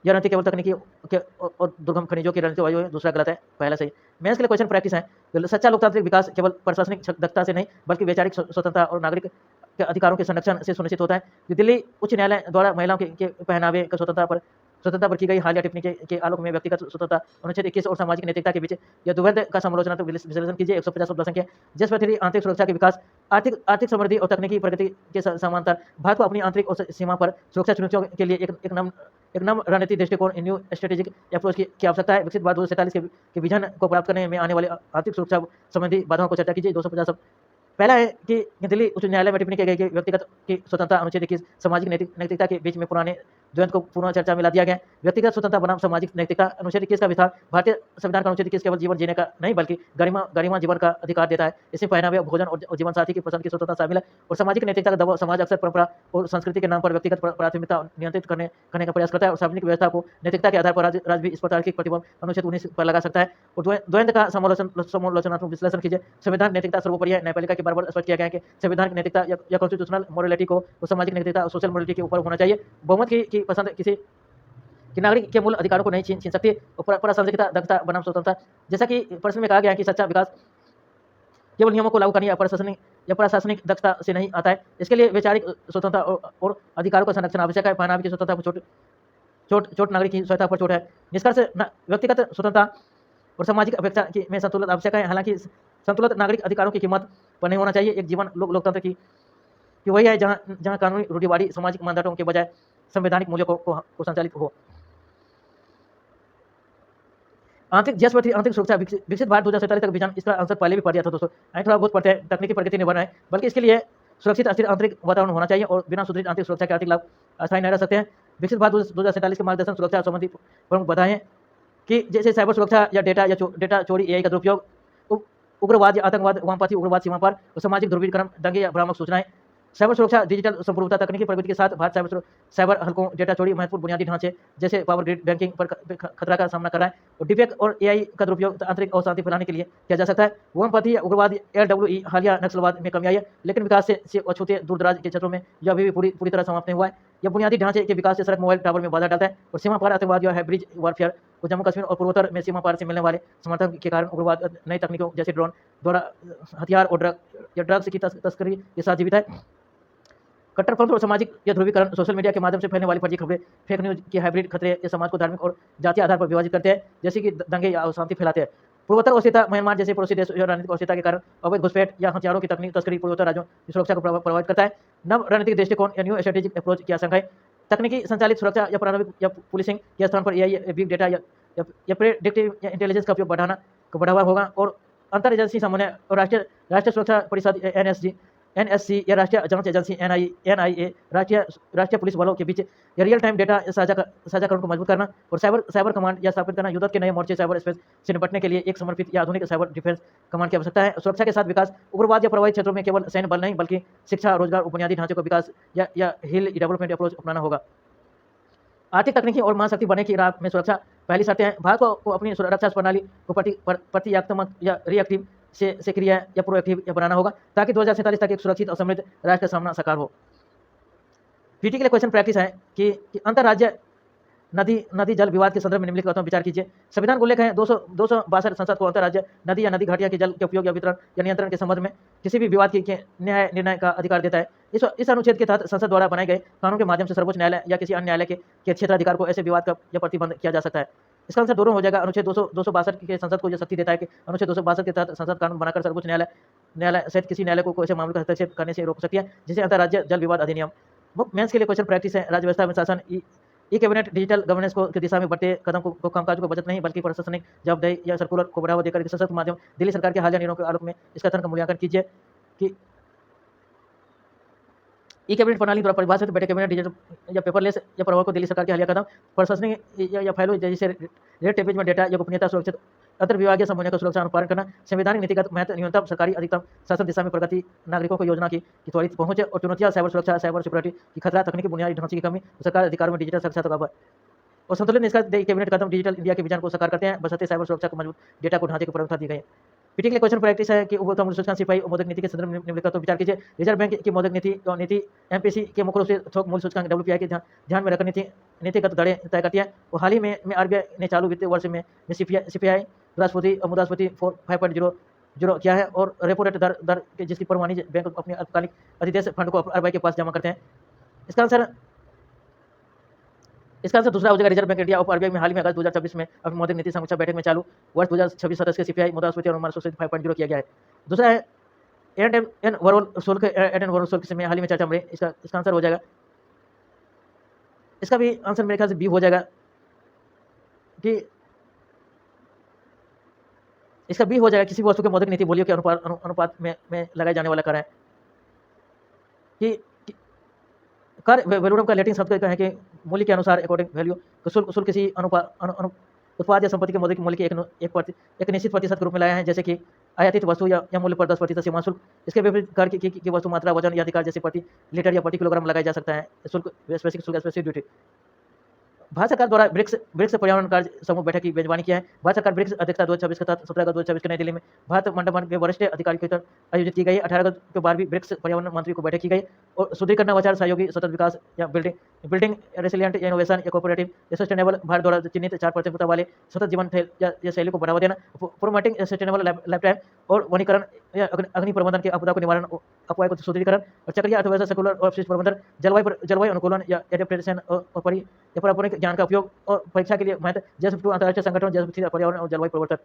यह रणनीति केवल तकनीकी और दुर्गम खनिजों की रणनीति वायु है। दूसरा गलत है, पहला सही। मेंस के लिए क्वेश्चन प्रैक्टिस है। सच्चा लोकतांत्रिक विकास केवल प्रशासनिक दक्षता से नहीं बल्कि वैचारिक स्वतंत्रता और नागरिक के अधिकारों के संरक्षण से सुनिश्चित होता है। दिल्ली उच्च न्यायालय द्वारा महिलाओं के पहनावे का स्वतंत्रता पर की गई हालिया टिप्पणी के आलोक में व्यक्तिगत स्वतंत्रता, अनुच्छेद 21 और सामाजिक नैतिकता के बीच यह दुवैध का समालोचनात्मक विश्लेषण कीजिए। 150 शब्द संख्या। JS3 आंतरिक सुरक्षा के विकास, आर्थिक समृद्धि और तकनीकी प्रगति के समांतर भारत को अपनी आंतरिक और सीमा पर सुरक्षा चुनौतियों के लिए एक नम रणनीतिक दृष्टिकोण न्यू स्ट्रेटेजिक अप्रोच की आवश्यकता है। विकसित भारत 2047 के विजन को प्राप्त करने में आने वाली आर्थिक सुरक्षा संबंधी बाधाओं को चर्चा कीजिए। 250 शब्द। पहला है कि दिल्ली उच्च न्यायालय में टिप्पणी की गई व्यक्तिगत की स्वतंत्रता, अनुच्छेद 21 सामाजिक नैतिकता के बीच में पुराने द्वंद्व को पुनः चर्चा में ला दिया गया। व्यक्तिगत स्वतंत्रता बनाम सामाजिक नैतिकता, अनुच्छेद 21 का विस्तार। भारतीय संविधान का अनुच्छेद 21 केवल जीवन जीने का नहीं बल्कि गरिमा जीवन का अधिकार देता है। इसमें पहनावे, भोजन और जीवन साथी की पसंद की स्वतंत्रता शामिल है। और सामाजिक नैतिकता का दबाव समाज अक्सर परंपरा और संस्कृति के नाम पर व्यक्तिगत प्राथमिकता नियंत्रित करने का प्रयास करता है और सार्वजनिक व्यवस्था को नैतिकता के आधार पर राज्य भी इस प्रकार की प्रतिबंध अनुच्छेद 19 पर लगा सकता है। और द्वंद्व का समालोचनात्मक विश्लेषण कीजिए। संविधान नैतिकता सर्वोपरि है। न्यायपालिका के बार स्पष्ट किया गया है कि संविधान की नैतिकता या कॉन्स्टिट्यूशनल मोरालिटी को सामाजिक नैतिकता और सोशल मोरालिटी के ऊपर होना चाहिए। बहुमत की पसंद किसी कि नागरिक के मूल अधिकारों को नहीं छीन सकती। प्रासंगिकता, दक्षता बनाम स्वतंत्रता। जैसा कि प्रश्न में कहा गया है कि सच्चा विकास केवल नियमों को लागू करने या प्रशासनिक दक्षता से नहीं आता है। इसके लिए वैचारिक स्वतंत्रता और अधिकारों का संरक्षण आवश्यक है। पहनावे की स्वतंत्रता पर चोट नागरिक की स्वतंत्रता पर चोट है। निष्कर्ष व्यक्तिगत स्वतंत्रता और सामाजिक अपेक्षा में संतुलन आवश्यक है। हालांकि संतुलित नागरिक अधिकारों की कीमत पर नहीं होना चाहिए। एक जीवन लोकतंत्र की वही है जहां कानूनी रूढ़िवादी सामाजिक मानदंडों के बजाय संवैधानिक मूल्यों को संचालित हो। JS3 आंतरिक सुरक्षा विकसित भारत 2047 तक विजन। इसका आंसर पहले भी पढ़ दिया था दोस्तों, थोड़ा बहुत पढ़ते हैं। तकनीकी प्रगति निर्भर है बल्कि इसके लिए सुरक्षित अस्थिर आंतरिक वातावरण होना चाहिए और बिना सुदृढ़ आंतरिक सुरक्षा के आर्थिक लाभ अस्थायी नहीं रह सकते हैं। विकसित भारत 2047 के मार्गदर्शन सुरक्षा संबंधी प्रमुख बाधाएं हैं कि जैसे साइबर सुरक्षा या डेटा चोरी, एआई का दुरुपयोग, उग्रवाद या आतंकवाद, वामपंथी उग्रवाद सीमा पर और सामाजिक ध्रुवीकरण, दंगे या भ्रामक सूचनाएं। साइबर सुरक्षा, डिजिटल संप्रभुता, तकनीकी प्रगति के साथ भारत साइबर हल्कों, डेटा चोरी, महत्वपूर्ण बुनियादी ढांचे जैसे पावर ग्रिड, बैंकिंग पर खतरा का सामना कर रहा है। और डिफेक्ट और एआई का दुरुपयोग आंतरिक अशांति फैलाने के लिए किया जा सकता है। वामपंथी या उग्रवाद, LWE, हालिया नक्सलवाद में कमी आई है लेकिन विकास से अछूते दूरदराज के क्षेत्रों में यह अभी भी पूरी तरह समाप्त नहीं हुआ है। यह बुनियादी ढांचे के विकास से सड़क, मोबाइल टावर में बाधा डालता है और सीमा पार आतंकवाद या हाइब्रिड वॉरफेयर को जम्मू कश्मीर और पूर्वोत्तर में सीमा पार से मिलने वाले समर्थन के कारण उग्रवाद नई तकनीकों जैसे ड्रोन द्वारा हथियार और ड्रग्स की तस्करी के साथ जीवित है। कट्टरपंथ और सामाजिक या ध्रुवीकरण, सोशल मीडिया के माध्यम से फैलने वाली फर्जी खबरें, फेक न्यूज के हाइब्रिड खतरे ये समाज को धार्मिक और जातीय आधार पर विभाजित करते हैं, जैसे कि दंगे या अशांति फैलाते हैं। पूर्वोत्तर अस्थिरता, म्यांमार जैसे पड़ोसी देश या रणनीतिक अस्थिरता के कारण अवैध घुसपैठ या हथियारों की तकनीक तस्करी पूर्वोत्तर राज्यों की सुरक्षा को प्रभावित करता है। नव रणनीतिक दृष्टिकोण या न्यू स्ट्रेटेजिक अप्रोच की आशंका है। तकनीकी संचालित सुरक्षा या पारंपरिक या पुलिसिंग के स्थान पर एआई, बिग डेटा या या प्रेडिक्टिव या इंटेलिजेंस का उपयोग बढ़ावा होगा। और अंतर एजेंसी समन्वय और राष्ट्रीय राष्ट्रीय सुरक्षा परिषद एनएससी या राष्ट्रीय जांच एजेंसी एनआईए राष्ट्रीय पुलिस बलों के बीच या रियल टाइम डेटा साझाकरण को मजबूत करना और साइबर कमांड या स्थापित करना। युद्ध के नए मोर्चे साइबर स्पेस से निपटने के लिए एक समर्पित या आधुनिक साइबर डिफेंस कमांड की आवश्यकता है। सुरक्षा के साथ विकास उग्रवाद या प्रभावित क्षेत्रों में केवल सैन्य बल नहीं बल्कि शिक्षा, रोजगार और बुनियादी ढांचे को विकास या हिल डेवलपमेंट अप्रोच अपनाना होगा। आर्थिक, तकनीकी और महाशक्ति बनने की राह में सुरक्षा पहली शर्तें हैं। भारत को अपनी रक्षा प्रणाली को प्रतिक्रियात्मक या रिएक्टिव से क्रिया या प्रोएक्टिव या बनाना होगा ताकि 2047 तक एक सुरक्षित और समृद्ध राष्ट्र का सामना साकार हो। पीटी के लिए क्वेश्चन प्रैक्टिस है कि अंतर्राज्य नदी जल विवाद के संदर्भ में निम्नलिखित बातों पर विचार कीजिए। संविधान का उल्लेख है 262 संसद को अंतर्राज्य नदी या नदी घाटिया के जल के उपयोग या वितरण या नियंत्रण के संबंध में किसी भी विवाद के न्याय निर्णय का अधिकार देता है। इस अनुच्छेद के तहत संसद द्वारा बनाए गए कानून के माध्यम से सर्वोच्च न्यायालय या किसी अन्य न्यायालय के क्षेत्राधिकार को ऐसे विवाद का या प्रतिबंध किया जा सकता है। इसका आंसर दोनों हो जाएगा। अनुच्छेद 262 के संसद को यह शक्ति देता है कि अनुच्छेद 262 के तहत संसद कानून बनाकर सर्वोच्च न्यायालय सहित किसी न्यायालय को ऐसे मामले का हस्तक्षेप करने से रोक सकती है जिसे अंतर्राज्य जल विवाद अधिनियम। मुख्य मेंस के लिए क्वेश्चन प्रैक्टिस है। राज्य व्यवस्था में शासन ई कैबिनेट डिजिटल गवर्नेंस की दिशा में बढ़ते कदम को कामकाज को बचत नहीं बल्कि प्रशासनिक जवाबदेही या सर्कुलर को बढ़ावा देकर संसद के माध्यम दिल्ली सरकार के हालिया निर्णयों के आलोक में इस कथन का मूल्यांकन कीजिए कि ई कैबिनेट प्रणाली द्वारा परिभाषित बैठे कैबिनेट डिजिटल या पेपरलेस या प्रभाव को दिल्ली सरकार के हालिया कदम प्रशासनिक या फाइलों जैसे रेड टेपेज में डेटा या गोपनीयता सुरक्षित अंतर्विभागीय समन्वय का सुरक्षा अनुपालन करना, संवैधानिक नीतिगत महत्व, न्यूनतम सरकारी अधिकतम शासन दिशा में प्रगति, नागरिकों को योजना की त्वरित पहुंच और चुनौतियां, साइबर सुरक्षा, साइबर सिक्योरिटी की खतरा, तकनीकी बुनियादी ढांचे की कमी, सरकार अधिकारों में डिजिटल साक्षरता का और संतुलित निष्कर्ष कैबिनेट कदम डिजिटल इंडिया के विजन को साकार करते हैं बशर्ते साइबर सुरक्षा को मजबूत डेटा को ढांचे को प्रमुखता दी गई। पीटी के लिए क्वेश्चन प्रैक्टिस है कि उपभोक्ता मूल्य सूचकांक सिपाही और मौद्रिक नीति के संदर्भ में निम्नलिखित तो विचार कीजिए। रिजर्व बैंक की मौद्रिक नीति एमपीसी के मुख्य रूप से थोक मूल्य सूचकांक डब्ल्यूपीआई के ध्यान में रखकर नीतिगत दरें तय करती है। और हाल ही में आरबीआई ने चालू वित्तीय वर्ष में सीपीआई राष्ट्रपति और मुद्रास्फीति 5.00 किया है और रेपो रेट दर जिसकी पर वाणिज्य बैंक अपने अल्पकालिक अधिदेश फंड को आरबीआई के पास जमा करते हैं। इसका आंसर दूसरा हो जाएगा। रिजर्व बैंक इंडिया और आरबीआई में हाल ही में अगस्त 2026 में अपनी मौद्रिक नीति समीक्षा बैठक में चालू वर्ष 2026 सदस्य के सीपीआई मुद्रास्फीति और अनुमान 5.0 किया गया है। दूसरा है एन ओवरऑल शुल्क में हाल ही में चर्चा में इसका आंसर हो जाएगा। इसका भी आंसर मेरे ख्याल से बी हो जाएगा कि इसका बी हो जाएगा। किसी वस्तु के मौद्रिक नीति मूल्यों के अनुपात में लगाए जाने वाला कर है कि कर वैल्यूडम का लैटिन शब्द है कि मूल्य के अनुसार अकॉर्डिंग वैल्यू तो शुल्क किसी उत्पाद या संपत्ति के मौद्रिक मूल्य के एक निश्चित प्रतिशत के रूप में लाया है, जैसे कि आयातित वस्तु या मूल्य पर 10% सीमा शुल्क। इसके विपरीत कर की वस्तु मात्रा, वजन या अधिकार जैसे प्रति लीटर या प्रति किलोग्राम लगाया जा सकता है शुल्क स्पेसिफिक ड्यूटी। भारत सरकार द्वारा ब्रिक्स पर्यावरण कार्य समूह बैठक की मेजबानी किया है। भारत सरकार ब्रिक्स अध्यक्षता 2026 के तहत 17 अगस्त 2026 को नई दिल्ली में भारत मंडपम के वरिष्ठ अधिकारियों के तहत आयोजित की गई। 18 अगस्त को 12वीं ब्रिक्स पर्यावरण मंत्री को बैठक की गई और सुदृढ़ीकरण, नवाचार, सहयोगी, सतत विकास या बिल्डिंग रेसिलियंट इनोवेशन या कोऑपरेटिव या सस्टेनेबल भारत द्वारा चिन्हित 4 प्राथमिकता वाले सतत जीवन या शैली को बढ़ावा देना, प्रोमोटिंग सस्टेनेबल लाइफ टाइम और वनीकरण या अग्नि प्रबंधन के आपदा को निवारण, अफवाह को सुदृढ़ीकरण और चक्रीय अर्थव्यवस्था, सेकुलर और अपशिष्ट प्रबंधन, जलवायु अनुकूलन या एडेप्टेशन और पारंपरिक ज्ञान का उपयोग और परीक्षा के लिए महत्व, JASP2 अंतर्राष्ट्रीय संगठन, JASP3 पर्यावरण और जलवायु परिवर्तन।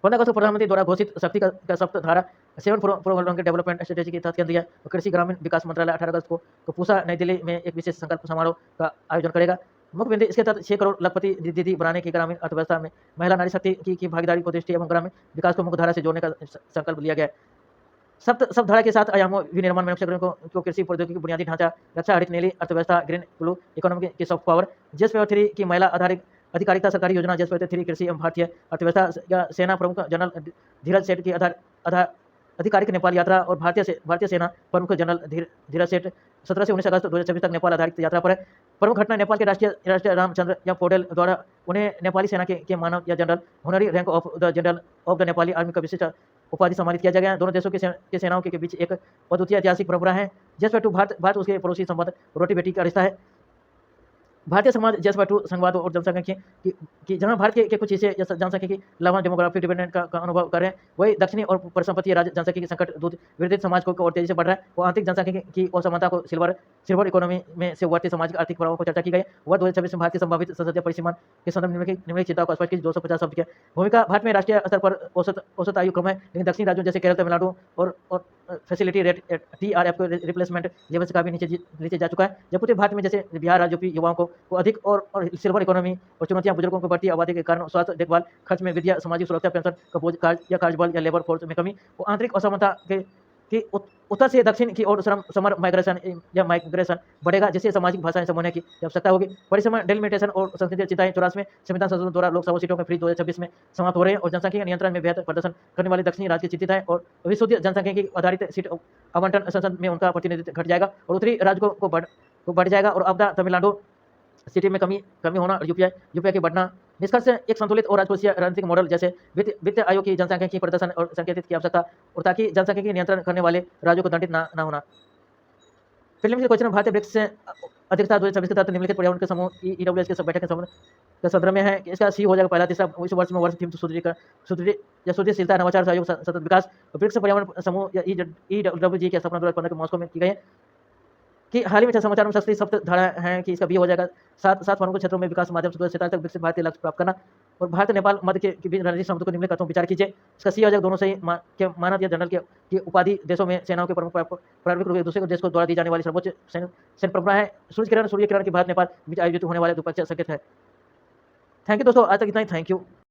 15 अगस्त को प्रधानमंत्री द्वारा घोषित शक्ति का सप्त धारा 7 प्रोग्राम डेवलपमेंट स्ट्रेटेजी के तहत केंद्रीय और कृषि ग्रामीण विकास मंत्रालय 18 अगस्त को पूसा नई दिल्ली में एक विशेष संकल्प समारोह का आयोजन करेगा। मुख्य बिंदु इसके तहत 6 करोड़ लखपति दीदी बनाने की ग्रामीण अर्थव्यवस्था में महिला नारी शक्ति की भागीदारी को दृष्टि एवं ग्रामीण विकास को मुख्य धारा से जोड़ने का संकल्प लिया गया है। सब धारा के 7 आयामों विनिर्माण में को कृषि प्रौद्योगिकी, बुनियादी ढांचा, रक्षा, हरित नीली अर्थव्यवस्था, ग्रीन ब्लू इकोनॉमी की सॉफ्ट पावर, JASP3 की महिला आधारित अधिकारिता सरकारी योजना, JASP3 कृषि एवं भारतीय अर्थव्यवस्था या सेना प्रमुख जनरल धीरज सेठ की आधिकारिक नेपाल यात्रा और भारतीय सेना प्रमुख जनरल धीरज सेठ 17 से 19 अगस्त 2026 तक नेपाल आधारित यात्रा पर है। प्रमुख घटना नेपाल के राष्ट्रीय रामचंद्र या पौडेल द्वारा उन्हें नेपाली सेना के मानव या general honorary rank of the general of the Nepali army का विशिष्ट उपाधि सम्मानित किया गया है। दोनों देशों के सेनाओं के बीच एक अद्वितीय ऐतिहासिक परंपरा है। JASP2 भारत उसके पड़ोसी संबंध रोटी बेटी का रिश्ता है। भारतीय समाज JASP2 संघवाद और जनसंख्या की जहां भारत के कुछ हिस्से जनसंख्या की लावा डेमोग्राफिक डिपेंडेंट का अनुभव कर रहे हैं, वही दक्षिणी और परिसंपत्तीय राज्य जनसंख्या की संकट दूध विरोधी समाज को और तेजी से बढ़ रहा है। वो आंतरिक जनसंख्या की असमानता को सिल्वर सिल्वर इकोनॉमी में से उभरती सामाजिक आर्थिक प्रभावों को चर्चा की गई। वर्ष 2026 में भारत की संभावित संसदीय परिसीमन के संदर्भ में निम्नलिखित चिंताओं को स्पष्ट की 250 शब्द की भूमिका। भारत में राष्ट्रीय स्तर पर औसत आयु कम है, लेकिन दक्षिणी राज्यों जैसे केरल, तमिलनाडु और फैसिलिटी रेट TRF को रिप्लेसमेंट लेवल से काफी नीचे जा चुका है। जबकि भारत में जैसे बिहार राज्य की युवाओं को अधिक और सिल्वर इकोनॉमी और चुनौतियां बुजुर्गों को बढ़ती आबादी के कारण स्वास्थ्य देखभाल खर्च में वृद्धि, सामाजिक सुरक्षा, पेंशन का बोझ, कार्यबल या लेबर फोर्स में कमी और आंतरिक असमानता कि उत्तर से दक्षिण की ओर समर माइग्रेशन बढ़ेगा, जिससे सामाजिक भाषाएं समझने की आवश्यकता होगी। परिसीमन डिलिमिटेशन और संसदीय चिंताएं 84 में संविधान संशोधन द्वारा लोकसभा सीटों में फ्री 2026 में समाप्त हो रहे हैं और जनसंख्या नियंत्रण में बेहतर प्रदर्शन करने वाले दक्षिणी राज्य की चिंतित है और विशुद्ध जनसंख्या की आधारित सीट आवंटन संसद में उनका प्रतिनिधित्व घट जाएगा और उत्तरी राज्य को बढ़ जाएगा और आपदा तमिलनाडु सिटी में कमी होना और यूपीआई के बढ़ना। निष्कर्ष एक संतुलित और राजकोषीय रणनीतिक मॉडल जैसे वित्त आयोग की जनसंख्या की प्रदर्शन और संकेतित की आवश्यकता और ताकि जनसंख्या की नियंत्रण करने वाले राज्यों को दंडित ना होना। फिल्म के क्वेश्चन भारतीय ब्रिक्स से अधिकता 2026 के तहत निम्नलिखित पर्यावरण के समूह EWS के बैठक के संदर्भ में है कि इसका सी हो जाएगा पहला तीसरा इस वर्ष में वर्ष थीम सुदृढ़शीलता, नवाचार, सहयोग, सतत विकास। ब्रिक्स पर्यावरण समूह या EWG की स्थापना 2015 के मॉस्को में की गई है कि हाल ही में समाचार में सस्ती सख्त धारा है कि इसका भी हो जाएगा 7 फॉर्म क्षेत्रों में विकास के माध्यम से 2047 तक विकसित भारतीय लक्ष्य प्राप्त करना और भारत नेपाल मध्य के बीच रणनीतिक संबंधों को निम्नलिखित तत्वों पर विचार कीजिए। इसका सी हो जाएगा दोनों सही के मानद या जनरल की उपाधि देशों में सेनाओं के प्रमुख प्रारंभिक रूप से दूसरे देश को द्वारा दी जाने वाली सर्वोच्च सैन्य परंपरा है। सूर्य किरण की भारत नेपाल बीच आयोजित होने वाले द्विपक्षीय संकेत है। थैंक यू दोस्तों, आज तक इतना ही। Thank you.